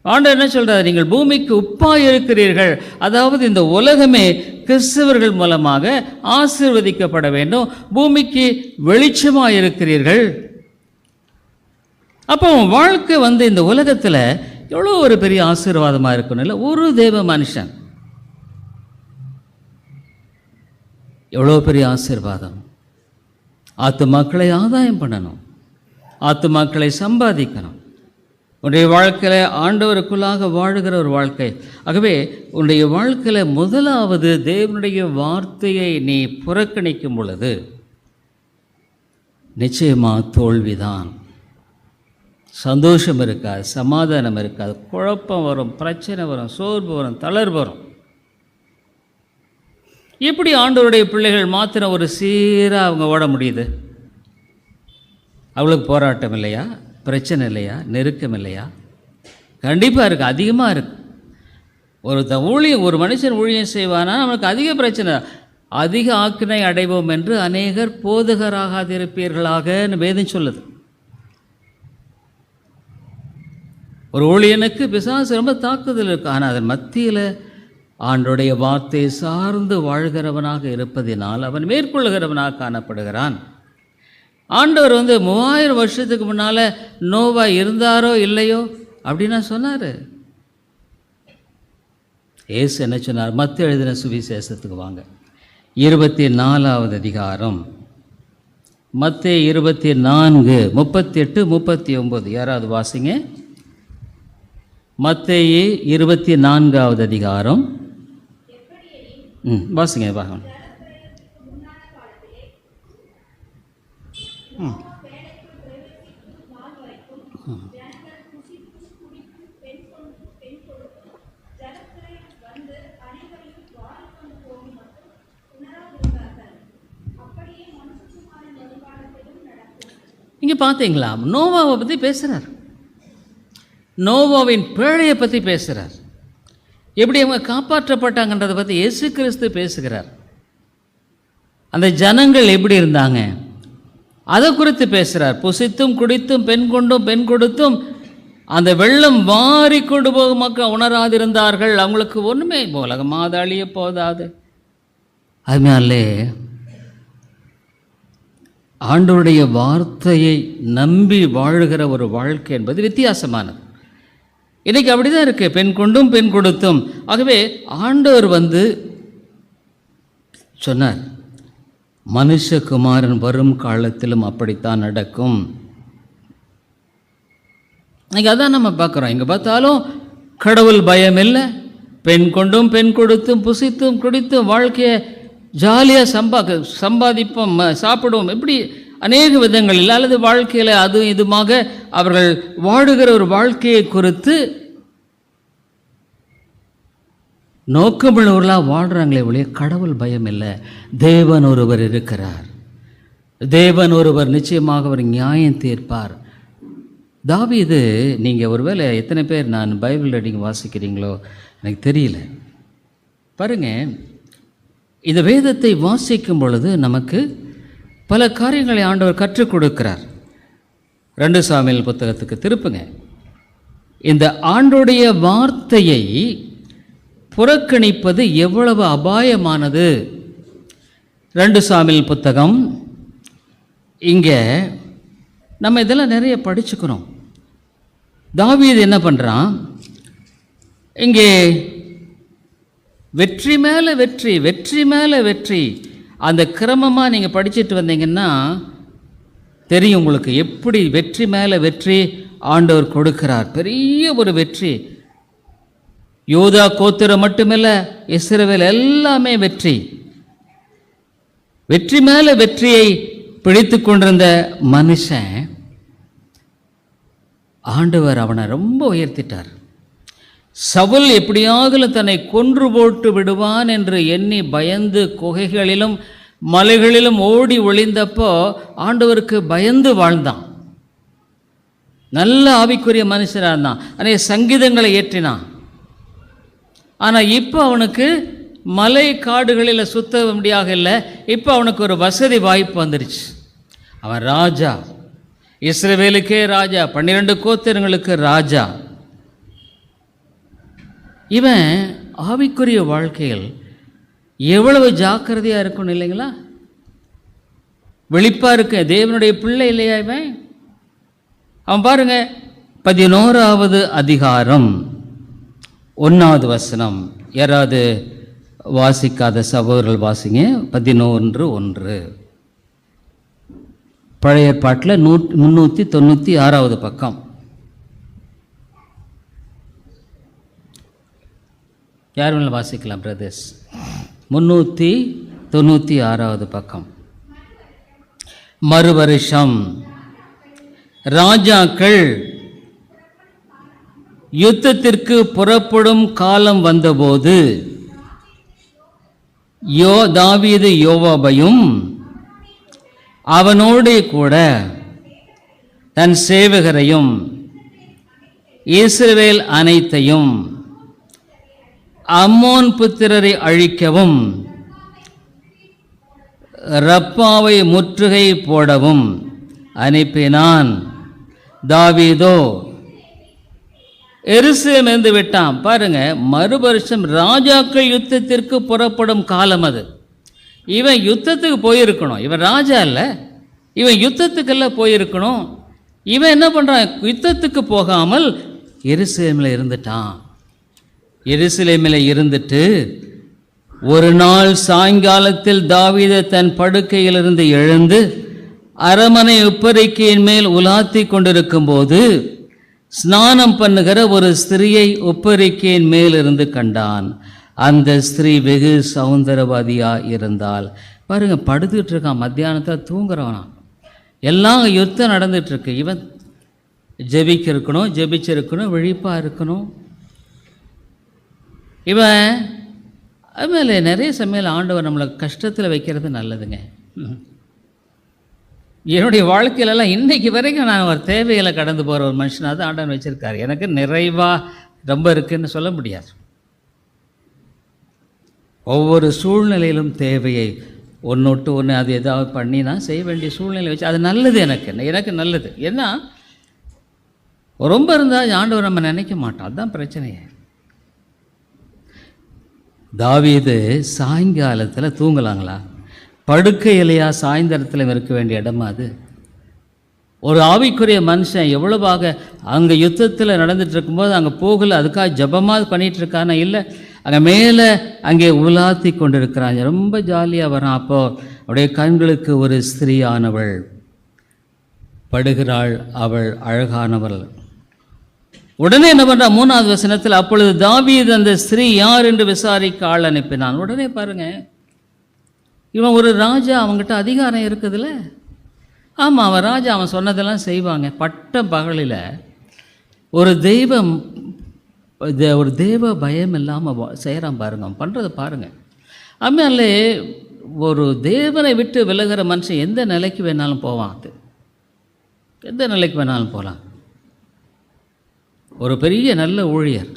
ஆண்டவர் என்ன சொல்கிறார்? நீங்கள் பூமிக்கு உப்பாக இருக்கிறீர்கள். அதாவது இந்த உலகமே கிறிஸ்தவர்கள் மூலமாக ஆசீர்வதிக்கப்பட வேண்டும். பூமிக்கு வெளிச்சமாக இருக்கிறீர்கள். அப்போ வாழ்க்கை இந்த உலகத்தில் எவ்வளோ ஒரு பெரிய ஆசீர்வாதமாக இருக்கணும் இல்லை? ஒரு தேவ மனுஷன் எவ்வளோ பெரிய ஆசீர்வாதம். ஆத்துமாக்களை ஆதாயம் பண்ணணும், ஆத்துமாக்களை சம்பாதிக்கணும். உன்னுடைய வாழ்க்கையில் ஆண்டவருக்குள்ளாக வாழுகிற ஒரு வாழ்க்கை. ஆகவே உன்னுடைய வாழ்க்கையில் முதலாவது தேவனுடைய வார்த்தையை நீ புறக்கணிக்கும் பொழுது நிச்சயமாக தோல்விதான். சந்தோஷம் இருக்காது, சமாதானம் இருக்காது, குழப்பம் வரும், பிரச்சனை வரும், சோர்வு வரும், தளர்வு வரும். எப்படி ஆண்டவருடைய பிள்ளைகள் மாத்திரம் ஒரு சீராக அவங்க ஓட முடியுது? அவளுக்கு போராட்டம் இல்லையா? பிரச்சனை இல்லையா? நெருக்கம் இல்லையா? கண்டிப்பாக இருக்குது, அதிகமாக இருக்குது. ஒரு மனுஷன் ஊழியம் செய்வானா அவனுக்கு அதிக பிரச்சனை. அதிக ஆக்கினை அடைவோம் என்று அநேகர் போதகராகாதிருப்பீர்களாகன்னு வேதம் சொல்லுது. ஒரு ஊழியனுக்கு பிசாசு ரொம்ப தாக்குதல் இருக்குது. ஆனால் அதன் மத்தியில் ஆண்டோடைய வார்த்தை சார்ந்து வாழ்கிறவனாக இருப்பதினால் அவன் மேற்கொள்ளுகிறவனாக காணப்படுகிறான். ஆண்டவர் 3000 வருஷத்துக்கு முன்னால் நோவா இருந்தாரோ இல்லையோ அப்படின்னா சொன்னார். ஏசு என்ன சொன்னார்? மத்தேயு எழுதின சுவிசேஷத்துக்கு வாங்க, 24வது அதிகாரம், மத்தேயு 24, 38, 39. யாராவது வாசிங்க. மத்தேயு 24வது அதிகாரம். வாசிங்க வாங்க. இங்கே பார்த்தீங்களா, நோவாவை பற்றி பேசுகிறார். நோவாவின் பேழையை பற்றி பேசுகிறார். எப்படி அவங்க காப்பாற்றப்பட்டாங்கன்றதை பற்றி இயேசு கிறிஸ்து பேசுகிறார். அந்த ஜனங்கள் எப்படி இருந்தாங்க அதை குறித்து பேசுகிறார். புசித்தும் குடித்தும் பெண் கொண்டும் பெண் கொடுத்தும் அந்த வெள்ளம் வாரி கொண்டு போக மக்கள் உணராதிருந்தார்கள். அவங்களுக்கு ஒன்றுமே உலகமாவது அழிய போதாது. அதனாலே ஆண்டவருடைய வார்த்தையை நம்பி வாழுகிற ஒரு வாழ்க்கை என்பது வித்தியாசமானது. இன்றைக்கி அப்படி தான் இருக்குது, பெண் கொண்டும் பெண் கொடுத்தும். ஆகவே ஆண்டவர் சொன்னார், மனுஷகுமாரன் வரும் காலத்திலும் அப்படித்தான் நடக்கும். இன்றைக்கி அதான் நம்ம பார்க்குறோம். இங்கே பார்த்தாலும் கடவுள் பயம் இல்லை. பெண் கொண்டும் பெண் கொடுத்தும் புசித்தும் குடித்தும் வாழ்க்கையை ஜாலியாக சம்பாதிப்போம், சாப்பிடுவோம், இப்படி அநேக விதங்களில் அல்லது வாழ்க்கையில் அதுவும் இதுமாக அவர்கள் வாழுகிற ஒரு வாழ்க்கையை குறித்து நோக்கமுள்ளவர்களாக வாழ்கிறாங்களே ஒழிய கடவுள் பயம் இல்லை. தேவன் ஒருவர் இருக்கிறார். தேவன் ஒருவர் நிச்சயமாக அவர் நியாயம் தீர்ப்பார். தாவீது, நீங்கள் ஒருவேளை எத்தனை பேர் நான் பைபிள் ரீடிங் வாசிக்கிறீங்களோ எனக்கு தெரியல. பாருங்கள், இந்த வேதத்தை வாசிக்கும் பொழுது நமக்கு பல காரியங்களை ஆண்டவர் கற்றுக் கொடுக்கிறார். 2 சாமுவேல் புத்தகத்துக்கு திருப்புங்க. இந்த ஆண்டோடைய வார்த்தையை புறக்கணிப்பது எவ்வளவு அபாயமானது. 2 சாமுவேல் புத்தகம். இங்கே நம்ம இதெல்லாம் நிறைய படிச்சுக்கிறோம். தாவீது என்ன பண்ணுறான், இங்கே வெற்றி மேலே வெற்றி, வெற்றி மேலே வெற்றி. அந்த கிரமமாக நீங்கள் படிச்சுட்டு வந்தீங்கன்னா தெரியும் உங்களுக்கு எப்படி வெற்றி மேலே வெற்றி ஆண்டவர் கொடுக்கிறார். பெரிய ஒரு வெற்றி. யூதா கோத்திரம் மட்டுமில்ல, இஸ்ரவேல் எல்லாமே வெற்றி. வெற்றி மேலே வெற்றியை பிடித்து கொண்டிருந்த மனுஷன் ஆண்டவர் அவனை ரொம்ப உயர்த்திட்டார். சவுல் எப்படியாகலும் தன்னை கொன்று போட்டு விடுவான் என்று எண்ணி பயந்து குகைகளிலும் மலைகளிலும் ஓடி ஒளிந்தப்போ ஆண்டவருக்கு பயந்து வாழ்ந்தான். நல்ல ஆவிக்குரிய மனுஷனாக இருந்தான். அநேக சங்கீதங்களை ஏற்றினான். ஆனால் இப்போ அவனுக்கு மலை காடுகளில் சுத்த முடியாக இல்லை. இப்போ அவனுக்கு ஒரு வசதி வாய்ப்பு வந்துருச்சு. அவன் ராஜா, இஸ்ரவேலுக்கே ராஜா, 12 கோத்திரங்களுக்கு ராஜா. இவன் ஆவிக்குரிய வாழ்க்கையில் எவ்வளவு ஜாக்கிரதையாக இருக்கணும் இல்லைங்களா? வெளிப்பாக இருக்க தேவனுடைய பிள்ளை இல்லையா இவன்? அவன் பாருங்க, 11வது அதிகாரம் 1வது வசனம். யாராவது வாசிக்காத சகோதரர்கள் வாசிங்க. 11:1 பழைய ஏற்பாட்டில் 396வது பக்கம். யார் வேணாலும் வாசிக்கலாம் பிரதர்ஸ். 396வது பக்கம். மறுவருஷம் ராஜாக்கள் யுத்தத்திற்கு புறப்படும் காலம் வந்தபோது தாவீது யோவாபையும் அவனோடு கூட தன் சேவகரையும் இஸ்ரவேல் அனைத்தையும் அம்மோன் புத்திரரை அழிக்கவும் ரப்பாவை முற்றுகை போடவும் அனுப்பினான். தாவீதோ எருசலேமிலிருந்து விட்டான். பாருங்க, மறுபருஷம் ராஜாக்கள் யுத்தத்திற்கு புறப்படும் காலம் அது. இவன் யுத்தத்துக்கு போயிருக்கணும். இவன் ராஜா இல்லை, இவன் யுத்தத்துக்கெல்லாம் போயிருக்கணும். இவன் என்ன பண்ணுறான், யுத்தத்துக்கு போகாமல் எருசலேமில் இருந்துட்டான். எருசலேமில் இருந்துட்டு ஒரு நாள் சாயங்காலத்தில் தாவீது தன் படுக்கையிலிருந்து எழுந்து அரமனை உப்பரிக்கையின் மேல் உலாத்தி கொண்டிருக்கும் போது ஸ்நானம் பண்ணுகிற ஒரு ஸ்திரியை உப்பரிக்கையின் மேலிருந்து கண்டான். அந்த ஸ்திரீ வெகு சௌந்தரவாதியா இருந்தால். பாருங்க, படுத்துக்கிட்டு இருக்கான், மத்தியானத்தில் தூங்குறவனா. எல்லாம் யுத்தம் நடந்துட்டுருக்கு. இவன் ஜெபிச்சிருக்கணும், விழிப்பாக இருக்கணும். இவன் அதுமாதிரி நிறைய சமயம் ஆண்டவர் நம்மளை கஷ்டத்தில் வைக்கிறது நல்லதுங்க. என்னுடைய வாழ்க்கையிலலாம் இன்றைக்கி வரைக்கும் நான் ஒரு தேவைகளை கடந்து போகிற ஒரு மனுஷனாக தான் ஆண்டவன் வச்சுருக்காரு. எனக்கு நிறைவாக ரொம்ப இருக்குதுன்னு சொல்ல முடியாது. ஒவ்வொரு சூழ்நிலையிலும் தேவையை ஒன்றொட்டு ஒன்று அது ஏதாவது பண்ணி நான் செய்ய வேண்டிய சூழ்நிலை வச்சு அது நல்லது. எனக்கு நல்லது. ஏன்னா ரொம்ப இருந்தால் ஆண்டவர் நம்ம நினைக்க மாட்டோம். அதுதான் பிரச்சனையே. தாவீது சாயங்காலத்தில் தூங்கலாங்களா? படுக்கையிலையா சாயந்தரத்தில் இருக்க வேண்டிய இடமா அது? ஒரு ஆவிக்குரிய மனுஷன் எவ்வளவாக அங்கே யுத்தத்தில் நடந்துட்டு இருக்கும்போது அங்கே போகல, அதுக்காக ஜபமாக பண்ணிகிட்டு இருக்கானா? இல்லை, அங்கே மேலே அங்கே உலாத்தி கொண்டிருக்கிறான், ரொம்ப ஜாலியாக வரான். அப்போது அவருடைய கண்களுக்கு ஒரு ஸ்திரீயானவள் படுகிறாள், அவள் அழகானவள். உடனே என்ன பண்ணுறான்? 3வது வசனத்தில், அப்பொழுது தாவீது அந்த ஸ்திரீ யார் என்று விசாரிக்க ஆள் அனுப்பினான். உடனே பாருங்க, இவன் ஒரு ராஜா, அவங்ககிட்ட அதிகாரம் இருக்குதுல்ல. ஆமாம், அவன் ராஜா, அவன் சொன்னதெல்லாம் செய்வாங்க. பட்ட பகலில் ஒரு தேவ பயம் இல்லாமல் செய்கிறான் பாருங்க, அவன் பண்ணுறதை பாருங்கள். ஆமாலே ஒரு தேவனை விட்டு விலகிற மனுஷன் எந்த நிலைக்கு வேணாலும் போவான். அது எந்த நிலைக்கு வேணாலும் போகலாம். ஒரு பெரிய நல்ல ஊழியர்,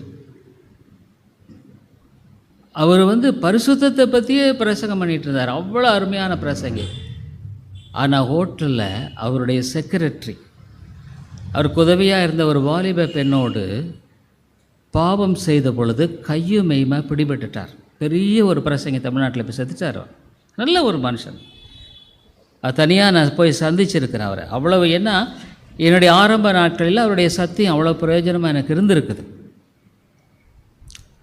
அவர் பரிசுத்தத்தை பற்றியே பிரசங்கம் பண்ணிகிட்டு இருந்தார். அவ்வளோ அருமையான பிரசங்கி. ஆனால் ஹோட்டலில் அவருடைய செக்ரட்டரி, அவருக்கு உதவியாக இருந்த ஒரு வாலிப பெண்ணோடு பாவம் செய்த பொழுது கையும் மெய்மா பிடிபட்டுட்டார். பெரிய ஒரு பிரசங்கி, தமிழ்நாட்டில் போய் செத்துட்டார். நல்ல ஒரு மனுஷன். அது தனியாக நான் போய் சந்திச்சிருக்கிறேன் அவரை. அவ்வளவு, ஏன்னா என்னுடைய ஆரம்ப நாட்களில் அவருடைய சத்தியம் அவ்வளோ பிரயோஜனமாக எனக்கு இருந்திருக்குது.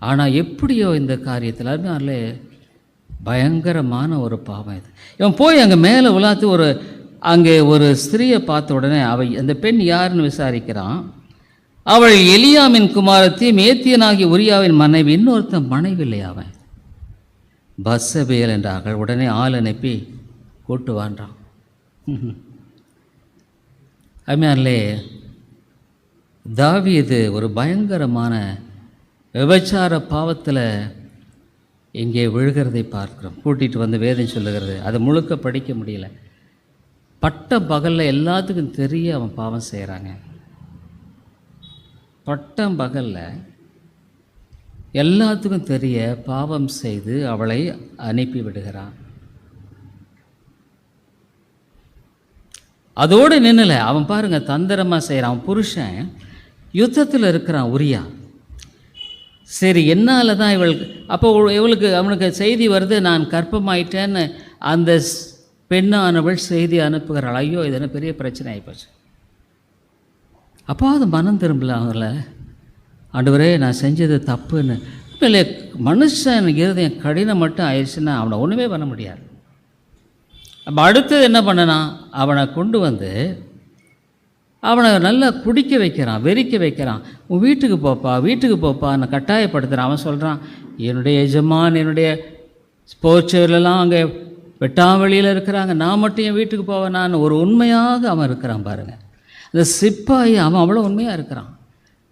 ஆனால் எப்படியோ இந்த காரியத்தில் அதனால பயங்கரமான ஒரு பாவம் இது. இவன் போய் அங்கே மேலே உலாத்து அங்கே ஒரு ஸ்திரியை பார்த்த உடனே அந்த பெண் யாருன்னு விசாரிக்கிறான். அவள் எலியாமின் குமாரத்தி, மேத்தியனாகி உரியாவின் மனைவி. இன்னொருத்தன் மனைவி இல்லையா அவன், பத்சபேல் என்றார்கள். உடனே ஆள் அனுப்பி கூட்டு வான்றான். அதுமாதிரிலே தாவீது ஒரு பயங்கரமான விபச்சார பாவத்தில் இங்கே விழுகிறதை பார்க்குறோம். கூட்டிகிட்டு வேதம் சொல்லுகிறது. அதை முழுக்க படிக்க முடியல. பட்ட பகலில் எல்லாத்துக்கும் தெரிய அவன் பாவம் செய்கிறாங்க. பட்டம் பகலில் எல்லாத்துக்கும் தெரிய பாவம் செய்து அவளை அனுப்பி விடுகிறான். அதோடு நின்னல, அவன் பாருங்க தந்திரமாக செய்கிறான். அவன் புருஷன் யுத்தத்தில் இருக்கிறான், உரியா. சரி, என்னால் தான் அப்போ அவனுக்கு செய்தி வருது, நான் கர்ப்பமாயிட்டேன்னு அந்த பெண்ணானவள் செய்தி அனுப்புகிறாள். ஐயோ, இது என்ன பெரிய பிரச்சனை ஆகிப்போச்சு. அப்போ அது மனம் திரும்பல அவங்கள, ஆண்டவரே நான் செஞ்சது தப்புன்னு. இல்லை, மனுஷன் இருதயம் கடினம் மட்டும் ஆயிடுச்சுன்னா அவனை ஒன்றுமே பண்ண முடியாது. அப்போ அடுத்தது என்ன பண்ணனா, அவனை கொண்டு அவனை நல்லா குடிக்க வைக்கிறான், வெறிக்க வைக்கிறான். உன் வீட்டுக்கு போப்பா நான் கட்டாயப்படுத்துகிறான். அவன் சொல்கிறான், என்னுடைய எஜமான் என்னுடைய போர்ச்சவர்களெல்லாம் அங்கே வெட்டாவளியில் இருக்கிறாங்க, நான் மட்டும் என் வீட்டுக்கு போவேன். நான் ஒரு உண்மையாக அவன் இருக்கிறான் பாருங்கள். இந்த சிப்பாயி அவன் அவ்வளோ உண்மையாக இருக்கிறான்.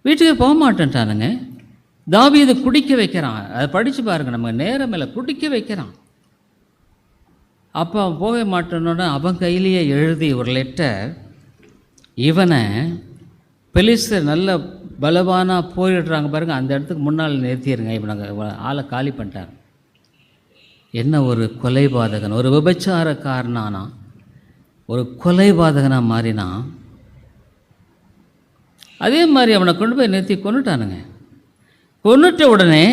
வீட்டுக்கு போக மாட்டேன்ட்டானுங்க. தாவீதை குடிக்க வைக்கிறான். அதை படித்து பாருங்கள், நம்ம நேரம் இல்லை, குடிக்க வைக்கிறான். அப்போ அவன் போக மாட்டேன்னோட அவன் கையிலேயே எழுதி ஒரு லெட்டர், இவனை பெலிஸ்தர் நல்ல பலவானாக போயிடுறாங்க பாருங்கள், அந்த இடத்துக்கு முன்னால் நிறுத்திடுங்க, இவனை ஆளை காலி பண்ணிட்டாங்க. என்ன ஒரு கொலைபாதகன், ஒரு விபச்சாரக்காரனானா ஒரு கொலைபாதகனாக மாறினான். அதே மாதிரி அவனை கொண்டு போய் நிறுத்தி கொண்டுட்டானுங்க. கொண்டுட்ட உடனே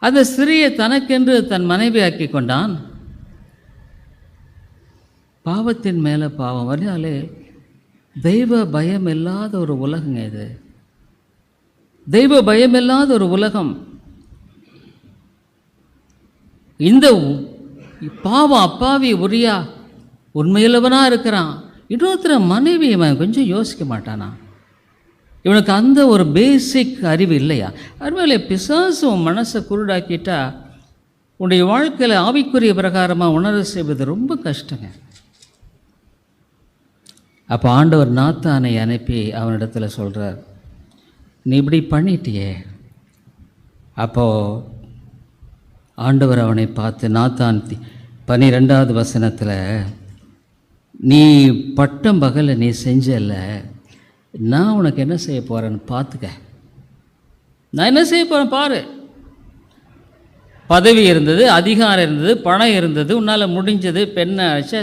அந்த ஸ்திரியை தனக்கென்று தன் மனைவி ஆக்கி கொண்டான். பாவத்தின் மேலே பாவம் வரையாலே தெய்வ பயம் இல்லாத ஒரு உலகங்க இது. தெய்வ பயம் இல்லாத ஒரு உலகம். இந்த பாவம் அப்பாவி உரியா உண்மையிலவனாக இருக்கிறான். இன்னொருத்தர மனைவி அவன் கொஞ்சம் யோசிக்க மாட்டானா? இவனுக்கு அந்த ஒரு பேசிக் அறிவு இல்லையா? அதுமாதிரி பிசாசு உன் மனசை குருடாக்கிட்டா உன்னுடைய வாழ்க்கையில் ஆவிக்குரிய பிரகாரமாக உணர செய்வது ரொம்ப கஷ்டங்க. அப்போ ஆண்டவர் நாத்தானை அனுப்பி அவனிடத்தில் சொல்கிறார், நீ இப்படி பண்ணிட்டியே. அப்போது ஆண்டவர் அவனை பார்த்து, நாத்தான் 12வது வசனத்தில், நீ பட்டம் பகலை நீ செஞ்சல, நான் உனக்கு என்ன செய்ய போகிறேன்னு பார்த்துக்க. நான் என்ன செய்ய போகிறேன் பாரு. பதவி இருந்தது, அதிகாரம் இருந்தது, பணம் இருந்தது, உன்னால் முடிஞ்சது, பெண்ணை அழைச்ச,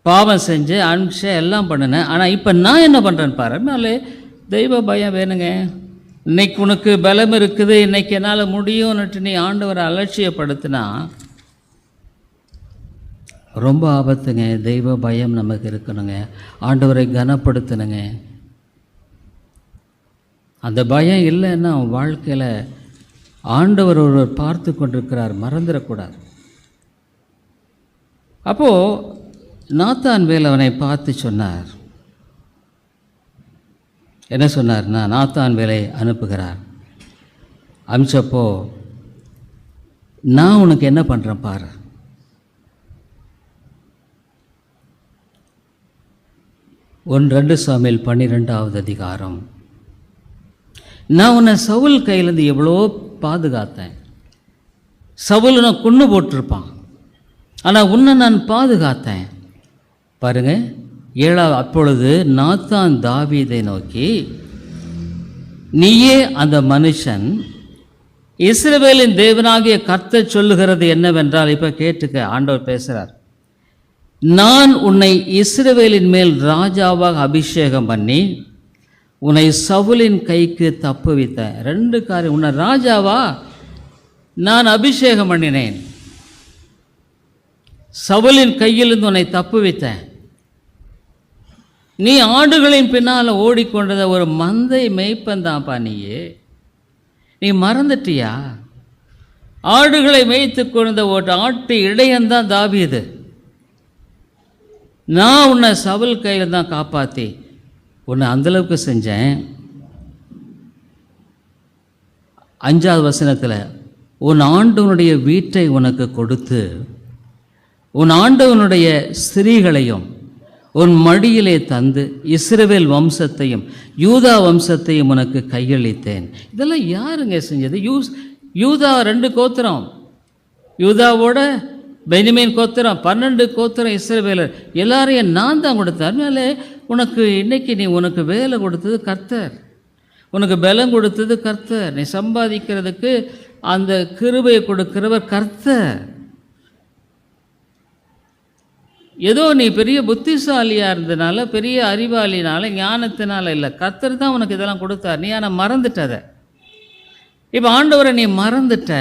பாவம் செஞ்சு அனுப்பிச்ச, எல்லாம் பண்ணினேன். ஆனால் இப்போ நான் என்ன பண்ணுறேன்னு பாரு. அதனால தெய்வ பயம் வேணுங்க. இன்னைக்கு உனக்கு பலம் இருக்குது, இன்னைக்கு என்னால் முடியும்னுட்டு நீ ஆண்டவரை அலட்சியப்படுத்தினா ரொம்ப ஆபத்துங்க. தெய்வ பயம் நமக்கு இருக்கணுங்க. ஆண்டவரை கனப்படுத்தணுங்க. அந்த பயம் இல்லைன்னா அவன் வாழ்க்கையில் ஆண்டவர் ஒருவர் பார்த்து கொண்டிருக்கிறார், மறந்துடக்கூடாது. அப்போது நாத்தான் வேல் அவனை பார்த்து சொன்னார். என்ன சொன்னார்னா, நாத்தான் வேலை அனுப்புகிறார். அனுப்பிச்சப்போ, நான் உனக்கு என்ன பண்ணுறேன் பாரு. 1 சாமுவேல் 12வது அதிகாரம். நான் உன்னை சவுல் கையிலேருந்து எவ்வளோ பாதுகாத்தேன். சவுல் நான் கொன்று போட்டிருப்பான், ஆனால் உன்னை நான் பாதுகாத்தேன் பாருங்க. 7. அப்பொழுது நாத்தான் தாவீதை நோக்கி, நீயே அந்த மனுஷன், இஸ்ரவேலின் தேவனாகிய கர்த்தர் சொல்லுகிறது என்னவென்றால், இப்போ கேட்டுக்க, ஆண்டவர் பேசுகிறார். நான் உன்னை இஸ்ரவேலின் மேல் ராஜாவாக அபிஷேகம் பண்ணி உன்னை சவுலின் கைக்கு தப்புவித்தேன். 2 காரியம். உன்னை ராஜாவா நான் அபிஷேகம் பண்ணினேன், சவுலின் கையிலிருந்து உன்னை தப்புவித்தேன். நீ ஆடுகளின் பின்னால் ஓடிக்கொண்டத ஒரு மந்தை மேய்ப்பந்தாப்பா. நீ மறந்துட்டியா? ஆடுகளை மேய்த்து கொண்ட ஒரு ஆட்டு இடையந்தான் தாவீது. நான் உன்னை சவுல் கையில் தான் காப்பாற்றி உன்னை அந்தளவுக்கு செஞ்சேன். 5வது வசனத்தில், உன் ஆண்டவனுடைய வீட்டை உனக்கு கொடுத்து உன் ஆண்டவனுடைய ஸ்திரீகளையும் உன் மடியிலே தந்து இஸ்ரவேல் வம்சத்தையும் யூதா வம்சத்தையும் உனக்கு கையளித்தேன். இதெல்லாம் யாருங்க செஞ்சது? யூதா 2 கோத்திரம், யூதாவோட பென்யமீன் கோத்திரம், 12 கோத்திரம் இஸ்ரவேலர், எல்லாரையும் நான் தான் கொடுத்தேன். அதனால உனக்கு இன்னைக்கு உனக்கு வேலை கொடுத்தது கர்த்தர், உனக்கு பலம் கொடுத்தது கர்த்தர், நீ சம்பாதிக்கிறதுக்கு அந்த கிருபையை கொடுக்கிறவர் கர்த்தர். ஏதோ நீ பெரிய புத்திசாலியாக இருந்தனால, பெரிய அறிவாளினால, ஞானத்தினால இல்லை, கர்த்தர் தான் உனக்கு இதெல்லாம் கொடுத்தார். நீ ஆனால் மறந்துட்டத. இப்போ ஆண்டவரை நீ மறந்துட்ட,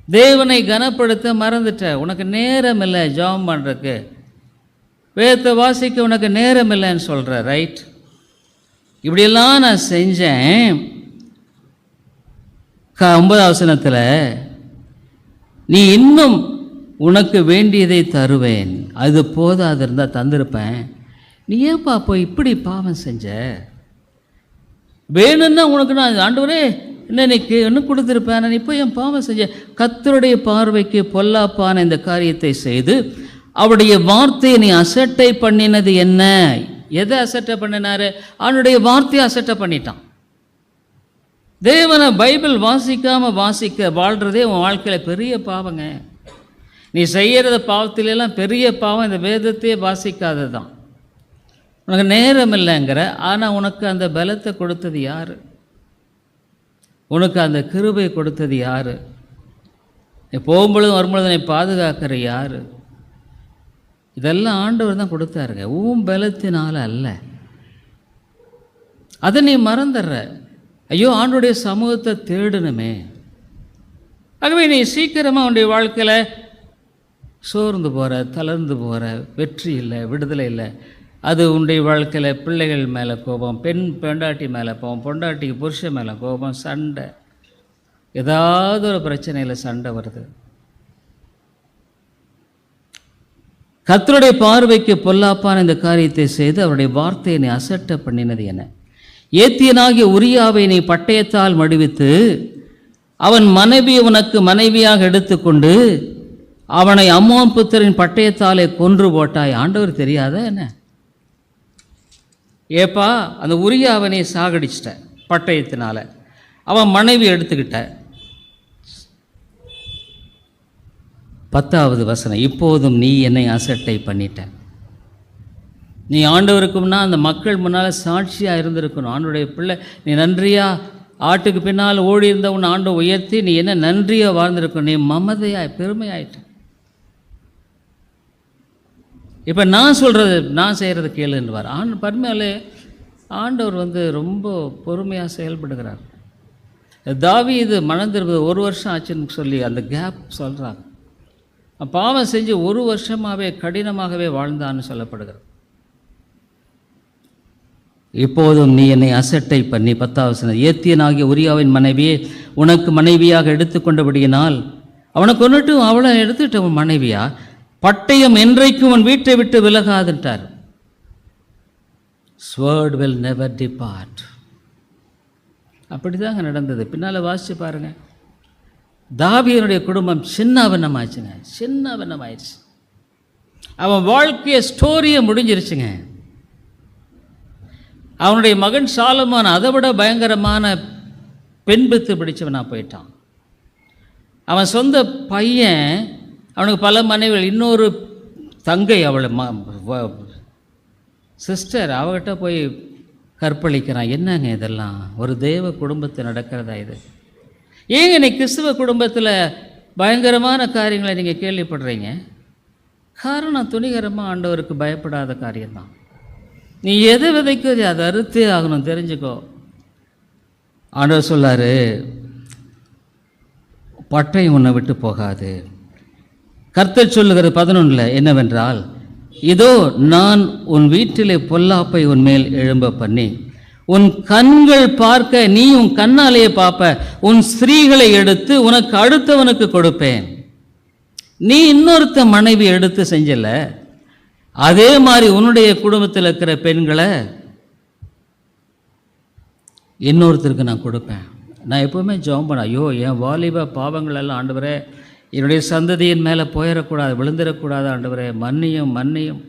தேவனை கனப்படுத்த மறந்துட்ட. உனக்கு நேரம் இல்லை ஜெபம் பண்ணுறதுக்கு, வேதத்தை வாசிக்க உனக்கு நேரம் இல்லைன்னு சொல்கிற. ரைட், இப்படியெல்லாம் நான் செஞ்சேன். 9வது வசனத்தில், நீ இன்னும் உனக்கு வேண்டியதை தருவேன், அது போதாது இருந்தால் தந்திருப்பேன். நீ ஏன்பா போய் இப்படி பாவம் செஞ்ச? வேணும்னா உனக்கு நான் ஆண்டவரே இன்னைக்கு இன்னும் கொடுத்துருப்பேன், நீ போய் என் பாவம் செஞ்ச. கர்த்தருடைய பார்வைக்கு பொல்லாப்பான இந்த காரியத்தை செய்து அவருடைய வார்த்தையை நீ அசட்டை பண்ணினது என்ன? எதை அசட்டை பண்ணினாரு? அவனுடைய வார்த்தையை அசட்டை பண்ணிட்டான். தேவனை பைபிள் வாசிக்காமல் வாழ்கிறதே உன் வாழ்க்கையில் பெரிய பாவங்க. நீ செய்கிறத பாவத்திலெல்லாம் பெரிய பாவம் இந்த வேதத்தையே வாசிக்காதது தான். உனக்கு நேரம் இல்லைங்கிற, ஆனால் உனக்கு அந்த பலத்தை கொடுத்தது யார்? உனக்கு அந்த கிருபை கொடுத்தது யார்? நீ போகும்பொழுதும் வரும்பொழுது நீ பாதுகாக்கிற யார்? இதெல்லாம் ஆண்டவர் தான் கொடுத்தாருங்க, உன் பலத்தினால அல்ல. அதை நீ மறந்துடுற. ஐயோ, ஆண்டோடைய சமூகத்தை தேடணுமே. ஆகவே நீ சீக்கிரமாக உன்னுடைய வாழ்க்கையில் சோர்ந்து போகிற, தளர்ந்து போகிற, வெற்றி இல்லை, விடுதலை இல்லை. அது உன்னுடைய வாழ்க்கையில் பிள்ளைகள் மேலே கோபம், பொண்டாட்டி மேலே கோபம், பொண்டாட்டிக்கு புருஷன் மேலே கோபம், சண்டை, ஏதாவது ஒரு பிரச்சனையில் சண்டை வருது. கர்த்தருடைய பார்வைக்கு பொல்லாப்பான இந்த காரியத்தை செய்து அவருடைய வார்த்தையை நீ அசட்டை பண்ணினது என்ன? ஏத்தியனாகிய உரியாவை நீ பட்டயத்தால் மடிவித்து அவன் மனைவி உனக்கு மனைவியாக எடுத்துக்கொண்டு அவனை அம்மோன் புத்திரின் பட்டயத்தாலே கொன்று போட்டாய். ஆண்டவர் தெரியாத என்ன? ஏப்பா, அந்த உரியாவை நீ சாகடிச்சிட்ட பட்டயத்தினால, அவன் மனைவி எடுத்துக்கிட்ட. 10வது வசனம், இப்போதும் நீ என்னை அசட்டை பண்ணிட்ட. நீ ஆண்டவருக்கும்னா அந்த மக்கள் முன்னால் சாட்சியாக இருந்திருக்கணும். ஆண்டோடைய பிள்ளை நீ நன்றியா ஆட்டுக்கு பின்னால் ஓடி இருந்த உன் ஆண்டை உயர்த்தி நீ என்ன நன்றியாக வாழ்ந்திருக்கணும். நீ மமதையாய் பெருமையாயிட்ட. இப்போ நான் சொல்கிறது நான் செய்கிறது கேளுன்னுவார். பன்மையாலே ஆண்டவர் ரொம்ப பொறுமையாக செயல்படுகிறார். தாவீது மனம் திரும்ப 1 வருஷம் ஆச்சுன்னு சொல்லி அந்த கேப் சொல்கிறாங்க. பாவம் செஞ்சு 1 வருஷமாகவே கடினமாகவே வாழ்ந்தான்னு சொல்லப்படுகிறது. இப்போதும் நீ என்னை அசட்டை பண்ணி 10வது வசனம், ஏத்தியனாகிய உரியாவின் மனைவியே உனக்கு மனைவியாக எடுத்துக்கொண்டபடியினால் அவனை கொண்டுட்டு அவளை எடுத்துட்ட உன் மனைவியா, பட்டயம் என்றைக்கும் உன் வீட்டை விட்டு விலகாதுட்டார். Sword will never depart. அப்படி தாங்க நடந்தது. பின்னால் வாசிச்சு பாருங்க. தாவீதுடைய குடும்பம் சின்னவண்ணமாச்சுங்க, சின்னவண்ணமாயிடுச்சு. அவன் வாழ்க்கைய ஸ்டோரியை முடிஞ்சிருச்சுங்க. அவனுடைய மகன் சாலமோன் அதை விட பயங்கரமான பெண் பித்து பிடிச்சவனா போயிட்டான். அவன் சொந்த பையன், அவனுக்கு பல மனைவிகள், இன்னொரு தங்கை அவளை சிஸ்டர் அவகிட்ட போய் கற்பழிக்கிறான். என்னங்க இதெல்லாம்? ஒரு தேவ குடும்பத்தில் நடக்கிறதா இது? ஏங்க இன்னைக்கு கிறிஸ்துவ குடும்பத்தில் பயங்கரமான காரியங்களை நீங்கள் கேள்விப்படுறீங்க? காரணம் துணிகரமாக ஆண்டவருக்கு பயப்படாத காரியம்தான். நீ எதை விதைக்கிறது அதை அறுத்தே ஆகணும், தெரிஞ்சுக்கோ. ஆண்டவர் சொல்லாரு, பட்டயம் உன்னை விட்டு போகாது. கர்த்தர் சொல்லுகிற 11 என்னவென்றால், இதோ நான் உன் வீட்டிலே பொல்லாப்பை உன்மேல் எழும்ப பண்ணி உன் கண்கள் பார்க்க நீ உன் கண்ணாலேயே பார்ப்ப, உன் ஸ்திரீகளை எடுத்து உனக்கு அடுத்தவனுக்கு கொடுப்பேன். நீ இன்னொருத்த மனைவி எடுத்து செஞ்சல, அதே மாதிரி உன்னுடைய குடும்பத்தில் இருக்கிற பெண்களை இன்னொருத்தருக்கு நான் கொடுப்பேன். நான் எப்போவுமே ஜெபம் பண்ணேன், ஐயோ என் வாலிப பாவங்கள் எல்லாம் ஆண்டவரே என்னுடைய சந்ததியின் மேலே போயிடக்கூடாது, விழுந்துடக்கூடாது ஆண்டவரே, மன்னியும் மன்னியும்.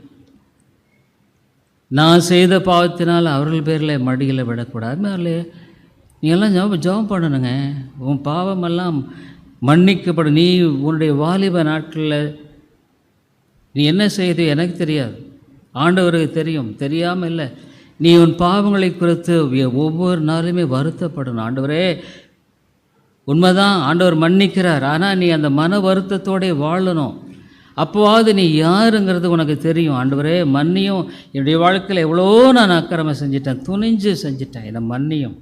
நான் செய்த பாவத்தினால் அவர்கள் பேரில் மடியில் விடக்கூடாது. மேலே நீ எல்லாம் ஜெபம் பண்ணணுங்க. உன் பாவமெல்லாம் மன்னிக்கப்படும். நீ உன்னுடைய வாலிப நாட்களில் நீ என்ன செய்து எனக்கு தெரியாது, ஆண்டவருக்கு தெரியும். தெரியாமல் இல்லை, நீ உன் பாவங்களை குறித்து ஒவ்வொரு நாளுமே வருத்தப்படணும். ஆண்டவரே உண்மைதான், ஆண்டவர் மன்னிக்கிறார், ஆனால் நீ அந்த மன வருத்தத்தோடே வாழணும். அப்போவாவது நீ யாருங்கிறது உனக்கு தெரியும். ஆண்டவரே மன்னியும், என்னுடைய வாழ்க்கையில் எவ்வளோ நான் அக்கிரமம் செஞ்சிட்டேன், துணிஞ்சு செஞ்சிட்டேன், என்னை மன்னியும்.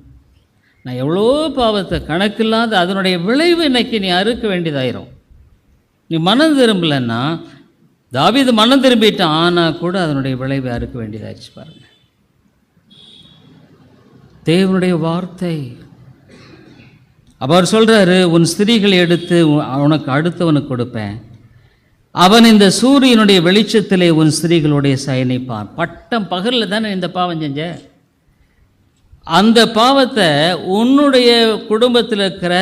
நான் எவ்வளோ பாவத்தை கணக்கில்லாத அதனுடைய விளைவு இன்னைக்கு நீ அறுக்க வேண்டியதாயிரும். நீ மனம் திரும்பலைன்னா, தாவீது மனம் திரும்பிட்டான், ஆனால் கூட அதனுடைய விளைவை அறுக்க வேண்டியதாகிடுச்சு. பாருங்க, தேவனுடைய வார்த்தை. அவர் சொல்கிறாரு, உன் ஸ்திரீகளை எடுத்து உனக்கு அடுத்தவனுக்கு கொடுப்பேன், அவன் இந்த சூரியனுடைய வெளிச்சத்திலே உன் ஸ்திரீகளுடைய சயனிப்பான். பட்டம் பகலில் தானே இந்த பாவம் செஞ்ச, அந்த பாவத்தை உன்னுடைய குடும்பத்தில் இருக்கிற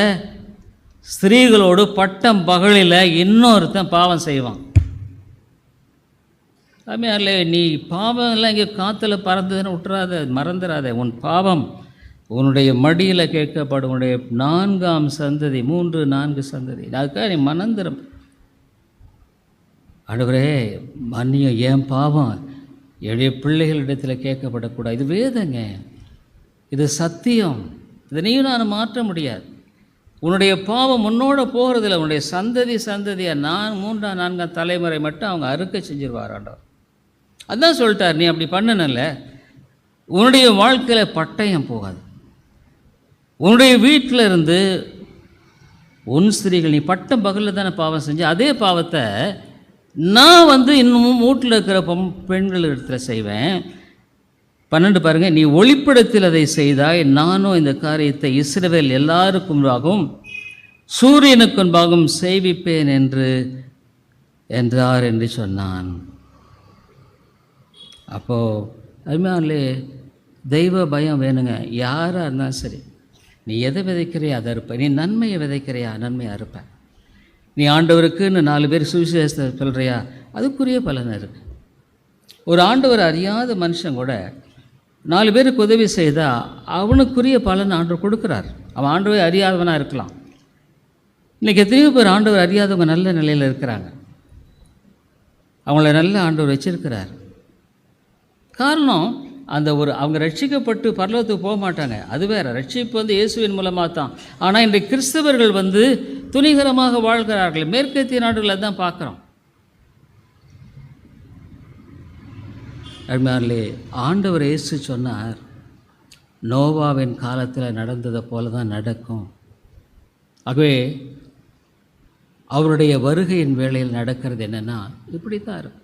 ஸ்திரீகளோடு பட்டம் பகலில் இன்னொருத்தன் பாவம் செய்வான். அதுமாதிரி நீ பாவம் எல்லாம் இங்கே காற்றுல பறந்ததுன்னு விட்டுறாத, மறந்துடாத. உன் பாவம் உன்னுடைய மடியில் கேட்கப்படும். உன்னுடைய 4ஆம் சந்ததி, 3-4 சந்ததி. அதுக்காக நீ மனந்திரம். ஆண்டவரே மன்னியும், என் பாவம் என்னுடைய பிள்ளைகளிடத்தில் கேட்கப்படக்கூடாது. இது வேதங்க, இது சத்தியம். இதை நீயும் நான் மாற்ற முடியாது. உன்னுடைய பாவம் முன்னோட போகிறதில்ல, உன்னுடைய சந்ததியாக 3-4 தலைமுறை மட்டும் அவங்க அறுக்க செஞ்சிருவார் ஆண்டவர். அதான் சொல்லிட்டார், நீ அப்படி பண்ணனல்ல, உன்னுடைய வாழ்க்கையில் பட்டயம் போகாது. உன்னுடைய வீட்டில் இருந்து உன் ஸ்திரீகள், நீ பட்டம் பகலில் தானே பாவம் செஞ்சு, அதே பாவத்தை நான் இன்னமும் வீட்டில் இருக்கிற பெண்கள் இடத்துல செய்வேன். 12 பாருங்க, நீ ஒளிப்படத்தில் அதை செய்தாய், நானும் இந்த காரியத்தை இஸ்ரவேல் எல்லாருக்கும் முன்பாகவும் சூரியனுக்கு முன்பாகவும் செய்விப்பேன் என்றார் என்று சொன்னான். அப்போது அதுமாதிரி தெய்வ பயம் வேணுங்க. யாராக இருந்தாலும் சரி, நீ எதை விதைக்கிறியா அதை அறுப்ப. நீ நன்மையை விதைக்கிறியா நன்மையை அறுப்ப. நீ ஆண்டவருக்குன்னு 4 பேர் சுவிசேஷத்தை சொல்கிறியா அதுக்குரிய பலன் இருக்குது. ஒரு ஆண்டவர் அறியாத மனுஷன் கூட 4 பேருக்கு உதவி செய்தால் அவனுக்குரிய பலன் ஆண்டவர் கொடுக்குறார். அவன் ஆண்டவரை அறியாதவனாக இருக்கலாம். இன்றைக்கி எத்தனையோ பேர் ஆண்டவர் அறியாதவங்க நல்ல நிலையில் இருக்கிறாங்க. அவங்கள நல்ல ஆண்டவர் வச்சிருக்கிறார். காரணம் அந்த அவங்க ரட்சிக்கப்பட்டு பரலோகத்துக்கு போக மாட்டாங்க, அது வேறு. ரட்சிப்பு இயேசுவின் மூலமாக தான். ஆனால் இன்றைக்கு கிறிஸ்தவர்கள் துணிகரமாக வாழ்கிறார்கள். மேற்கத்திய நாடுகளை தான் பார்க்குறோம். அருமையானே, ஆண்டவர் இயேசு சொன்னார், நோவாவின் காலத்தில் நடந்ததை போல தான் நடக்கும். ஆகவே அவருடைய வருகையின் வேளையில் நடக்கிறது என்னென்னா இப்படி தான் இருக்கும்.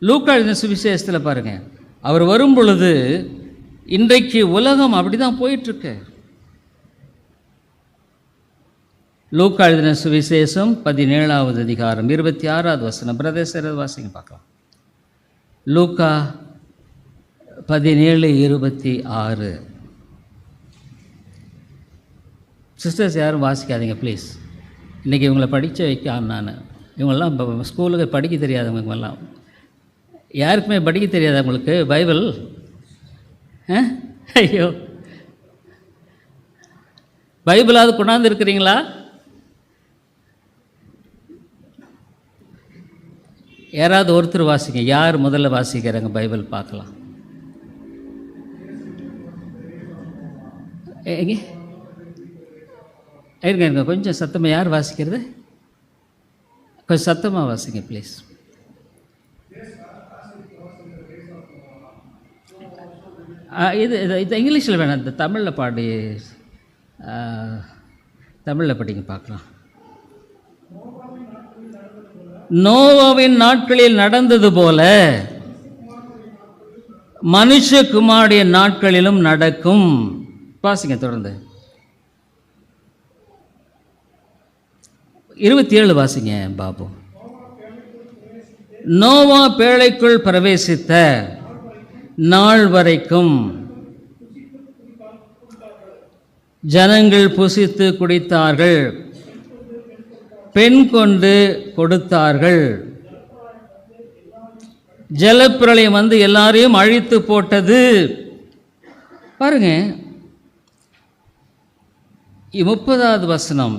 லூக்கா எழுதின சுவிசேஷத்தில் பாருங்கள், அவர் வரும் பொழுது இன்றைக்கு உலகம் அப்படி தான் போயிட்டுருக்கு. லூக்கா எழுதின சுவிசேஷம் 17வது அதிகாரம் 26வது வசனம். பிரதேச வாசிங்க பார்க்கலாம். லூக்கா 17:26. சிஸ்டர்ஸ் யாரும் வாசிக்காதீங்க ப்ளீஸ். இன்றைக்கி இவங்களை படிக்க வைக்காம நான். இவங்கெல்லாம் இப்போ ஸ்கூலுக்கு படிக்க தெரியாதவங்க. இவங்கெல்லாம் யாருக்குமே படிக்க தெரியாத உங்களுக்கு பைபிள்? ஐயோ, பைபிளாவது கொண்டாந்து இருக்கிறீங்களா? யாராவது ஒருத்தர் வாசிங்க. யார் முதல்ல வாசிக்கிறாங்க பைபிள் பார்க்கலாம். எங்கே இருங்க கொஞ்சம் சத்தமாக. யார் வாசிக்கிறது? கொஞ்சம் சத்தமாக வாசிங்க ப்ளீஸ். இது இங்கிலீஷில் வேணாம், இந்த தமிழில் பாடி தமிழில் படிங்க பார்க்கலாம். நோவாவின் நாட்களில் நடந்தது போல மனுஷகுமாரனுடைய நாட்களிலும் நடக்கும். வாசிங்க தொடர்ந்து. 27 வாசிங்க பாபு. நோவா பேழைக்குள் பிரவேசித்த நாள் வரைக்கும் ஜனங்கள் புசித்து குடித்தார்கள், பெண் கொண்டு கொடுத்தார்கள். ஜலப்பிரளயம் எல்லாரையும் அழித்து போட்டது. பாருங்க 30வது வசனம்.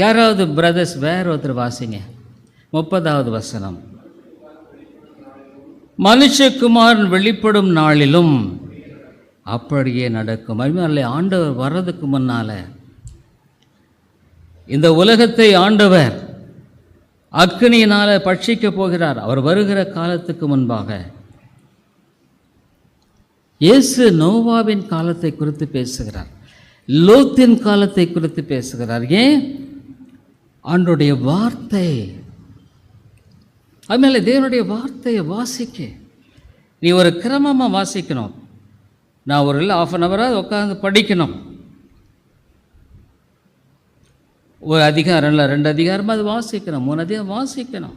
யாராவது பிரதர்ஸ் வேற ஒருத்தர் வாசிங்க. 30வது வசனம். மனுஷகுமாரன் வெளிப்படும் நாளிலும் அப்படியே நடக்கும். அருமையானவர்களே, ஆண்டவர் வர்றதுக்கு முன்னால் இந்த உலகத்தை ஆண்டவர் அக்கினியினால் பட்சிக்க போகிறார். அவர் வருகிற காலத்துக்கு முன்பாக இயேசு நோவாவின் காலத்தை குறித்து பேசுகிறார், லோத்தின் காலத்தை குறித்து பேசுகிறார். ஏன்? ஆண்டவருடைய வார்த்தை. அதுமாதிரி தேவனுடைய வார்த்தையை வாசிக்க நீ ஒரு கிரமமாக வாசிக்கணும். நான் ஒரு 1/2 ஹவராக உட்காந்து படிக்கணும். ஒரு அதிகாரம் இல்லை 2 அதிகாரமாக அது வாசிக்கணும், 3 அதிகாரம் வாசிக்கணும்.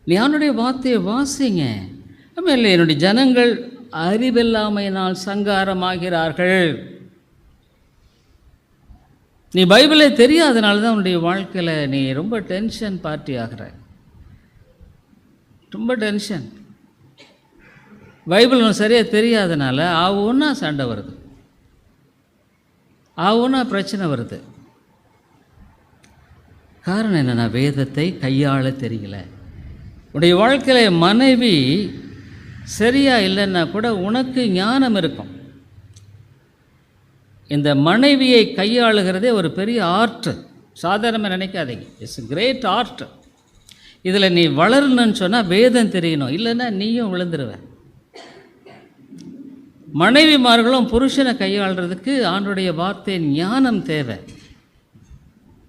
நீ அவனுடைய வார்த்தையை வாசிங்க. இல்லை, என்னுடைய ஜனங்கள் அறிவில்லாமையினால் சங்காரமாகிறார்கள். நீ பைபிளே தெரியாதனால தான் உன்னுடைய வாழ்க்கையில் நீ ரொம்ப டென்ஷன் பார்ட்டி ஆகிற. ரொம்ப டென்ஷன். பைபிள் ஒன்று சரியாக தெரியாதனால ஒன்றா சண்டை வருது, ஒன்றா பிரச்சனை வருது. காரணம் என்னென்னா வேதத்தை கையாள தெரியல. உடைய வாழ்க்கையில் மனைவி சரியாக இல்லைன்னா கூட உனக்கு ஞானம் இருக்கும். இந்த மனைவியை கையாளுகிறதே ஒரு பெரிய ஆர்ட். சாதாரணமாக நினைக்காதீங்க. It's great art. இதில் நீ வளரணும்னு சொன்னால் வேதம் தெரியணும், இல்லைன்னா நீயும் விழுந்துருவ. மனைவிமார்களும் புருஷனை கையாளுறதுக்கு ஆண்டுடைய வார்த்தை ஞானம் தேவை,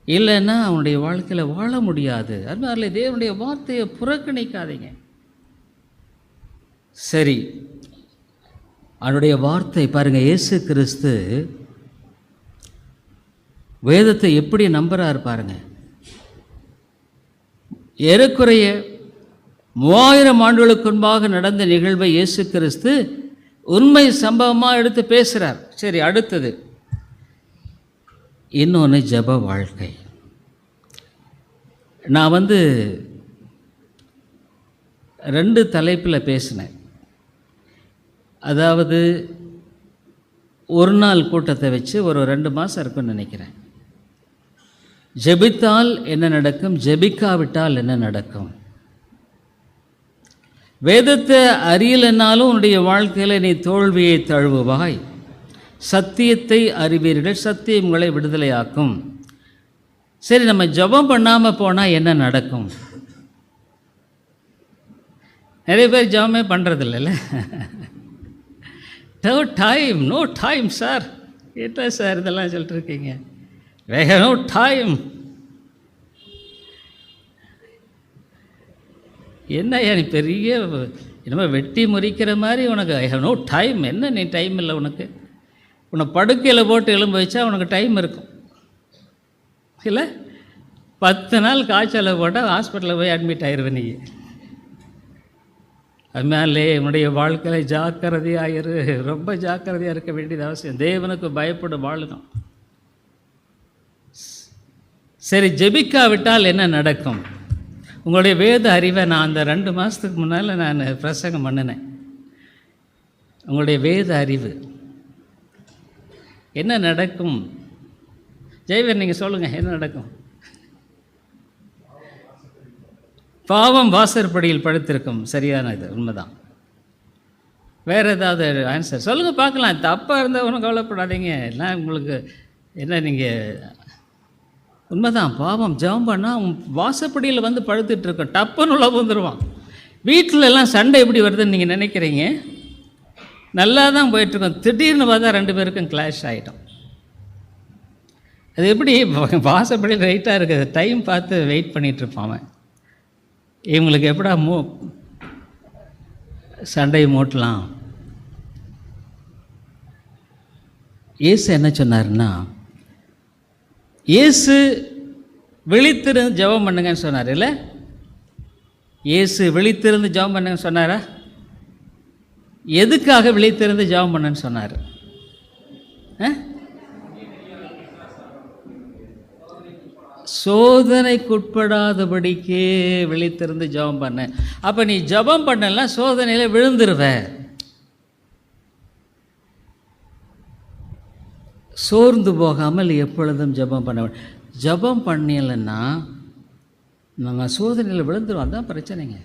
இல்லைன்னா அவனுடைய வாழ்க்கையில் வாழ முடியாது. அதனால தேவனுடைய வார்த்தையை புறக்கணிக்காதீங்க. சரி, அவனுடைய வார்த்தை பாருங்கள். இயேசு கிறிஸ்து வேதத்தை எப்படி நம்புறாரு பாருங்க. ஏறக்குறைய 3000 ஆண்டுகளுக்கு முன்பாக நடந்த நிகழ்வை இயேசு கிறிஸ்து உண்மை சம்பவமாக எடுத்து பேசுகிறார். சரி, அடுத்தது இன்னொன்று ஜெப வாழ்க்கை. நான் 2 தலைப்பில் பேசினேன். அதாவது ஒரு நாள் கூட்டத்தை வச்சு ஒரு 2 மாதம் இருக்குன்னு நினைக்கிறேன். ஜெபித்தால் என்ன நடக்கும், ஜெபிக்காவிட்டால் என்ன நடக்கும். வேதத்தை அறியலைன்னாலும் உன்னுடைய வாழ்க்கையில் நீ தோல்வியை தழுவுவாய். சத்தியத்தை அறிவீர்கள், சத்தியம் உங்களை விடுதலையாக்கும். சரி, நம்ம ஜெபம் பண்ணாமல் போனால் என்ன நடக்கும்? நிறைய பேர் ஜெபமே பண்ணுறதில்ல. No time sir. என்ன சார் இதெல்லாம் சொல்லிட்டுருக்கீங்க? No time. என்னையா நீ பெரிய என்னமோ வெட்டி முறிக்கிற மாதிரி உனக்கு ஐ ஹவ் நோ டைம். என்ன நீ டைம் இல்லை உனக்கு? உன்னை படுக்கையில் போட்டு எலும்பு வச்சா உனக்கு டைம் இருக்கும் இல்லை? 10 நாள் காய்ச்சலை போட்டால் ஹாஸ்பிட்டலில் போய் அட்மிட் ஆயிடுவேன். நீ அதனாலே உன்னுடைய வாழ்க்கையில் ஜாக்கிரதையாயிரு. ரொம்ப ஜாக்கிரதையாக இருக்க வேண்டியது அவசியம். தேவனுக்கு பயப்பட வாழணும். சரி, ஜெபிக்காவிட்டால் என்ன நடக்கும்? உங்களுடைய வேத அறிவை நான் அந்த 2 மாதத்துக்கு முன்னால் நான் பிரசங்கம் பண்ணினேன். உங்களுடைய வேத அறிவு என்ன நடக்கும்? ஜெயவீர் நீங்கள் சொல்லுங்கள், என்ன நடக்கும்? பாவம் வாசற்படியில் படுத்திருக்கும். சரியான இது உண்மைதான். வேறு ஏதாவது ஆன்சர் சொல்லுங்கள் பார்க்கலாம். தப்பாக இருந்தால் ஒன்றும் கவலைப்படாதீங்க. எல்லாம் உங்களுக்கு என்ன, நீங்கள் உண்மைதான். பாவம் ஜெபம் பண்ணால் வாசப்படியில் படுத்துட்ருக்கோம். டப்புன்னு உள்ள வந்துடுவான். வீட்டில் எல்லாம் சண்டை எப்படி வருதுன்னு நீங்கள் நினைக்கிறீங்க? நல்லா தான் போயிட்டுருக்கோம். திடீர்னு பார்த்தா 2 பேருக்கும் கிளாஷ் ஆகிட்டோம். அது எப்படி? வாசப்படியில் ரைட்டாக இருக்குது, டைம் பார்த்து வெயிட் பண்ணிகிட்ருப்பான். இவங்களுக்கு எப்படா சண்டை மூட்டலாம். இயேசு என்ன சொன்னார்னா, இயேசு விழித்திருந்து ஜெபம் பண்ணுங்கன்னு சொன்னார் இல்லை? இயேசு விழித்திருந்து ஜெபம் பண்ணுங்கன்னு சொன்னாரா? எதுக்காக விழித்திருந்து ஜெபம் பண்ணுன்னு சொன்னார்? சோதனைக்குட்படாதபடிக்கே விழித்திருந்து ஜெபம் பண்ண. அப்போ நீ ஜெபம் பண்ணலாம், சோதனையில் விழுந்துருவ. சோர்ந்து போகாமல் எப்பொழுதும் ஜெபம் பண்ண. ஜெபம் பண்ணலைன்னா நம்ம சோதனையில் விழுந்துடும். அதுதான் பிரச்சனைங்க.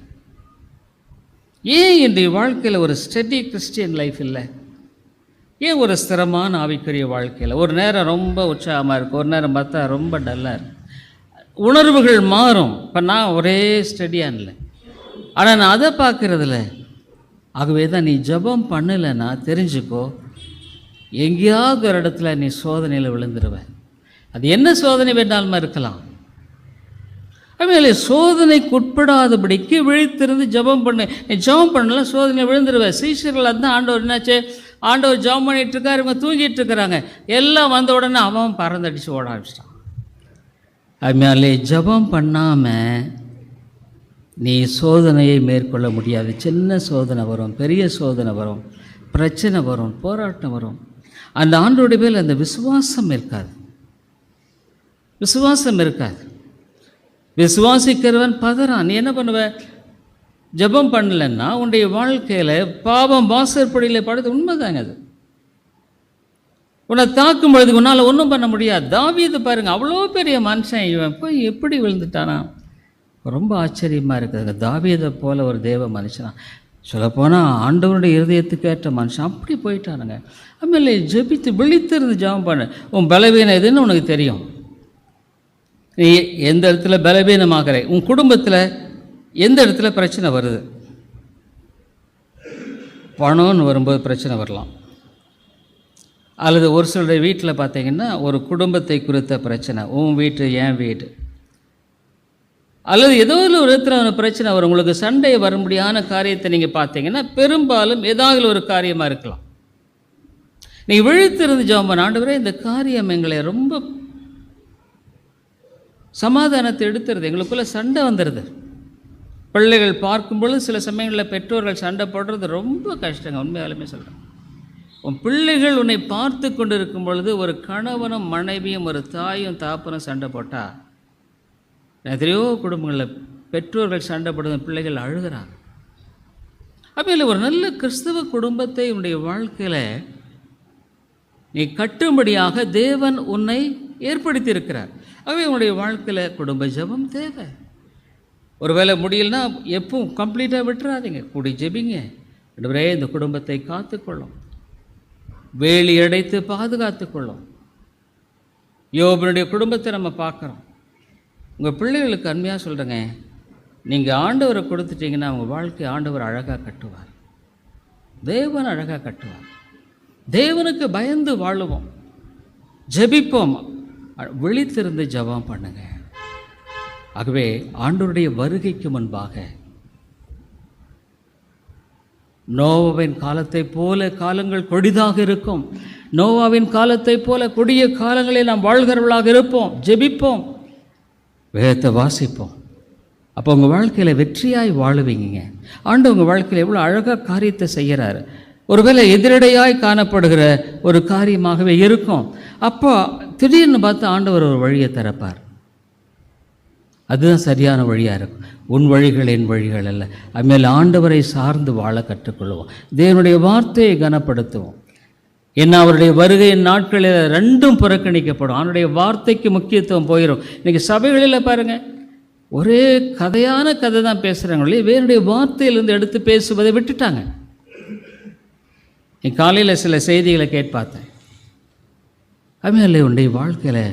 ஏன் இன்றைய வாழ்க்கையில் ஒரு ஸ்டெடி கிறிஸ்டியன் லைஃப் இல்லை? ஏன் ஒரு ஸ்திரமான ஆவிக்குரிய வாழ்க்கையில் ஒரு நேரம் ரொம்ப உற்சாகமாக இருக்குது, ஒரு நேரம் பார்த்தா ரொம்ப டல்லாக இருக்குது. உணர்வுகள் மாறும். இப்போ நான் ஒரே ஸ்டெடியாக இல்லை, ஆனால் நான் அதை பார்க்குறதில்ல. ஆகவே தான் நீ ஜெபம் பண்ணலைன்னா தெரிஞ்சுக்கோ, எங்கேயாவது ஒரு இடத்துல நீ சோதனையில் விழுந்துருவ. அது என்ன சோதனை வேண்டாலுமா இருக்கலாம். அதுமாதிரி சோதனைக்கு உட்படாதபடிக்கு விழித்திருந்து ஜெபம் பண்ணு. நீ ஜெபம் பண்ணலாம், சோதனையில் விழுந்துருவ. சீஷர்கள் அதுதான் ஆண்டவர் என்னாச்சு, ஆண்டவர் ஜெபம் பண்ணிகிட்டு இருக்காரு, இவங்க தூங்கிட்டு இருக்கிறாங்க. எல்லாம் வந்த உடனே அவன் பறந்தடிச்சு ஓட ஆரம்பிச்சிட்டான். அதுமாதிரி ஜெபம் பண்ணாமல் நீ சோதனையை மேற்கொள்ள முடியாது. சின்ன சோதனை வரும், பெரிய சோதனை வரும், பிரச்சனை வரும், போராட்டம் வரும். அந்த ஆண்டோடைய மேல் அந்த விசுவாசம் இருக்காது. விசுவாசம் இருக்காது. விசுவாசிக்கிறவன் பதறான். நீ என்ன பண்ணுவ? ஜெபம் பண்ணலைன்னா உன்னுடைய வாழ்க்கையில் பாவம் வாசற்படியில் படுத்து. உண்மைதாங்க அது. உன்னை தாக்கும் பொழுது உன்னால் ஒன்றும் பண்ண முடியாது. தாவீது பாருங்க, அவ்வளோ பெரிய மனுஷன், இவன் போய் எப்படி விழுந்துட்டானா? ரொம்ப ஆச்சரியமாக இருக்குதுங்க. தாவீதை போல ஒரு தேவ மனுஷனா, சொல்லப்போனால் ஆண்டவருடைய இருதயத்துக்கு ஏற்ற மனுஷன், அப்படி போயிட்டானுங்க. ஆಮೇಲೆ ஜெபித்து விழித்திருந்து ஜெபம் பண்ணு. உன் பலவீனம் எதுன்னு உனக்கு தெரியும். நீ எந்த இடத்துல பலவீனமாகிற, உன் குடும்பத்தில் எந்த இடத்துல பிரச்சனை வருது. பணம்னு வரும்போது பிரச்சனை வரலாம், அல்லது ஒரு சிலருடைய வீட்டில் பார்த்தீங்கன்னா ஒரு குடும்பத்தை குறித்த பிரச்சனை, உன் வீட்டு என் வீடு, அல்லது ஏதோ ஒரு விதத்தில் பிரச்சனை வரும். உங்களுக்கு சண்டை வரும்படியான காரியத்தை நீங்கள் பார்த்தீங்கன்னா பெரும்பாலும் ஏதாவது ஒரு காரியமாக இருக்கலாம். நீங்கள் விழித்திருந்து ஜெபம் பண்ண, ஆண்டவரே இந்த காரியம் எங்களை ரொம்ப சமாதானத்தை எடுத்துருது, எங்களுக்குள்ளே சண்டை வந்துடுது. பிள்ளைகள் பார்க்கும்பொழுது சில சமயங்களில் பெற்றோர்கள் சண்டை போடுறது ரொம்ப கஷ்டங்க. உண்மையாலுமே சொல்கிறேன். உன் பிள்ளைகள் உன்னை பார்த்து கொண்டு இருக்கும் பொழுது ஒரு கணவனும் மனைவியும் ஒரு தாயும் தாப்பனும் சண்டை போட்டால் எத்தனையோ குடும்பங்களில் பெற்றோர்கள் சண்டை போடுறது பிள்ளைகள் அழுகிறாங்க. அப்போ ஒரு நல்ல கிறிஸ்தவ குடும்பத்தை உன்னுடைய வாழ்க்கையில் நீ கட்டும்படியாக தேவன் உன்னை ஏற்படுத்தி இருக்கிறார். ஆகவே உன்னுடைய வாழ்க்கையில் குடும்ப ஜெபம் தேவை. ஒருவேளை முடியலன்னா எப்பவும் கம்ப்ளீட்டாக விட்டுறாதீங்க, கூடி ஜெபிங்க. ஆண்டவரே இந்த குடும்பத்தை காத்துக்கொள்ளும், வேலி அடைத்து பாதுகாத்து கொள்ளும். யோபனுடைய குடும்பத்தை நம்ம பார்க்குறோம். உங்கள் பிள்ளைகளுக்கு அருமையாக சொல்கிறேங்க, நீங்கள் ஆண்டவரை கொடுத்துட்டீங்கன்னா அவங்க வாழ்க்கை ஆண்டவர் அழகாக கட்டுவார், தேவன் அழகாக கட்டுவார். தேவனுக்கு பயந்து வாழுவோம், ஜெபிப்போம், விழித்திருந்து ஜெபம் பண்ணுங்க. ஆகவே ஆண்டவருடைய வருகைக்கு முன்பாக நோவாவின் காலத்தை போல காலங்கள் கொடிதாக இருக்கும். நோவாவின் காலத்தை போல கொடிய காலங்களில் நாம் வாழ்கிறவர்களாக இருப்போம். ஜெபிப்போம், வேதத்தை வாசிப்போம். அப்போ உங்கள் வாழ்க்கையில் வெற்றியாய் வாழுவீங்க. ஆண்டு உங்கள் வாழ்க்கையில் எவ்வளோ அழகாக காரியத்தை செய்கிறாரு. ஒருவேளை எதிரடையாய் காணப்படுகிற ஒரு காரியமாகவே இருக்கும். அப்போ திடீர்னு பார்த்து ஆண்டவர் ஒரு வழியை திறப்பார். அதுதான் சரியான வழியாக இருக்கும். உன் வழிகள் என் வழிகள் அல்ல. அதுமாதிரி ஆண்டவரை சார்ந்து வாழ கற்றுக்கொள்வோம். தேவனுடைய வார்த்தையை கனப்படுத்துவோம். ஏன்னா அவருடைய வருகையின் நாட்களில் ரெண்டும் புறக்கணிக்கப்படும். அவனுடைய வார்த்தைக்கு முக்கியத்துவம் போயிடும். இன்றைக்கி சபைகளில் பாருங்கள், ஒரே கதையான கதை தான் பேசுகிறாங்களே, வேறுடைய வார்த்தையிலிருந்து எடுத்து பேசுவதை விட்டுட்டாங்க. என் காலையில் சில செய்திகளை கேட்டு பார்த்தேன். அதுமாதிரி உன்னுடைய வாழ்க்கையில்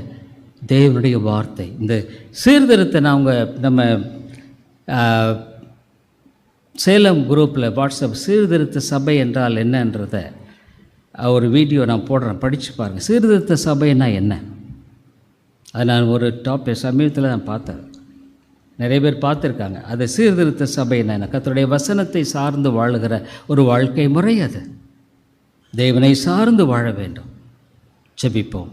தேவனுடைய வார்த்தை, இந்த சீர்திருத்த நம்ம சேலம் குரூப்பில் வாட்ஸ்அப் சீர்திருத்த சபை என்றால் என்னன்றதை ஒரு வீடியோ நான் போடுறேன், படித்து பாருங்கள். சீர்திருத்த சபைன்னா என்ன? அது நான் ஒரு சமீபத்தில் நான் பார்த்தேன், நிறைய பேர் பார்த்துருக்காங்க. அது சீர்திருத்த சபைன்னா என்ன? கர்த்தருடைய வசனத்தை சார்ந்து வாழுகிற ஒரு வாழ்க்கை முறை. அது தேவனை சார்ந்து வாழ வேண்டும். ஜெபிப்போம்.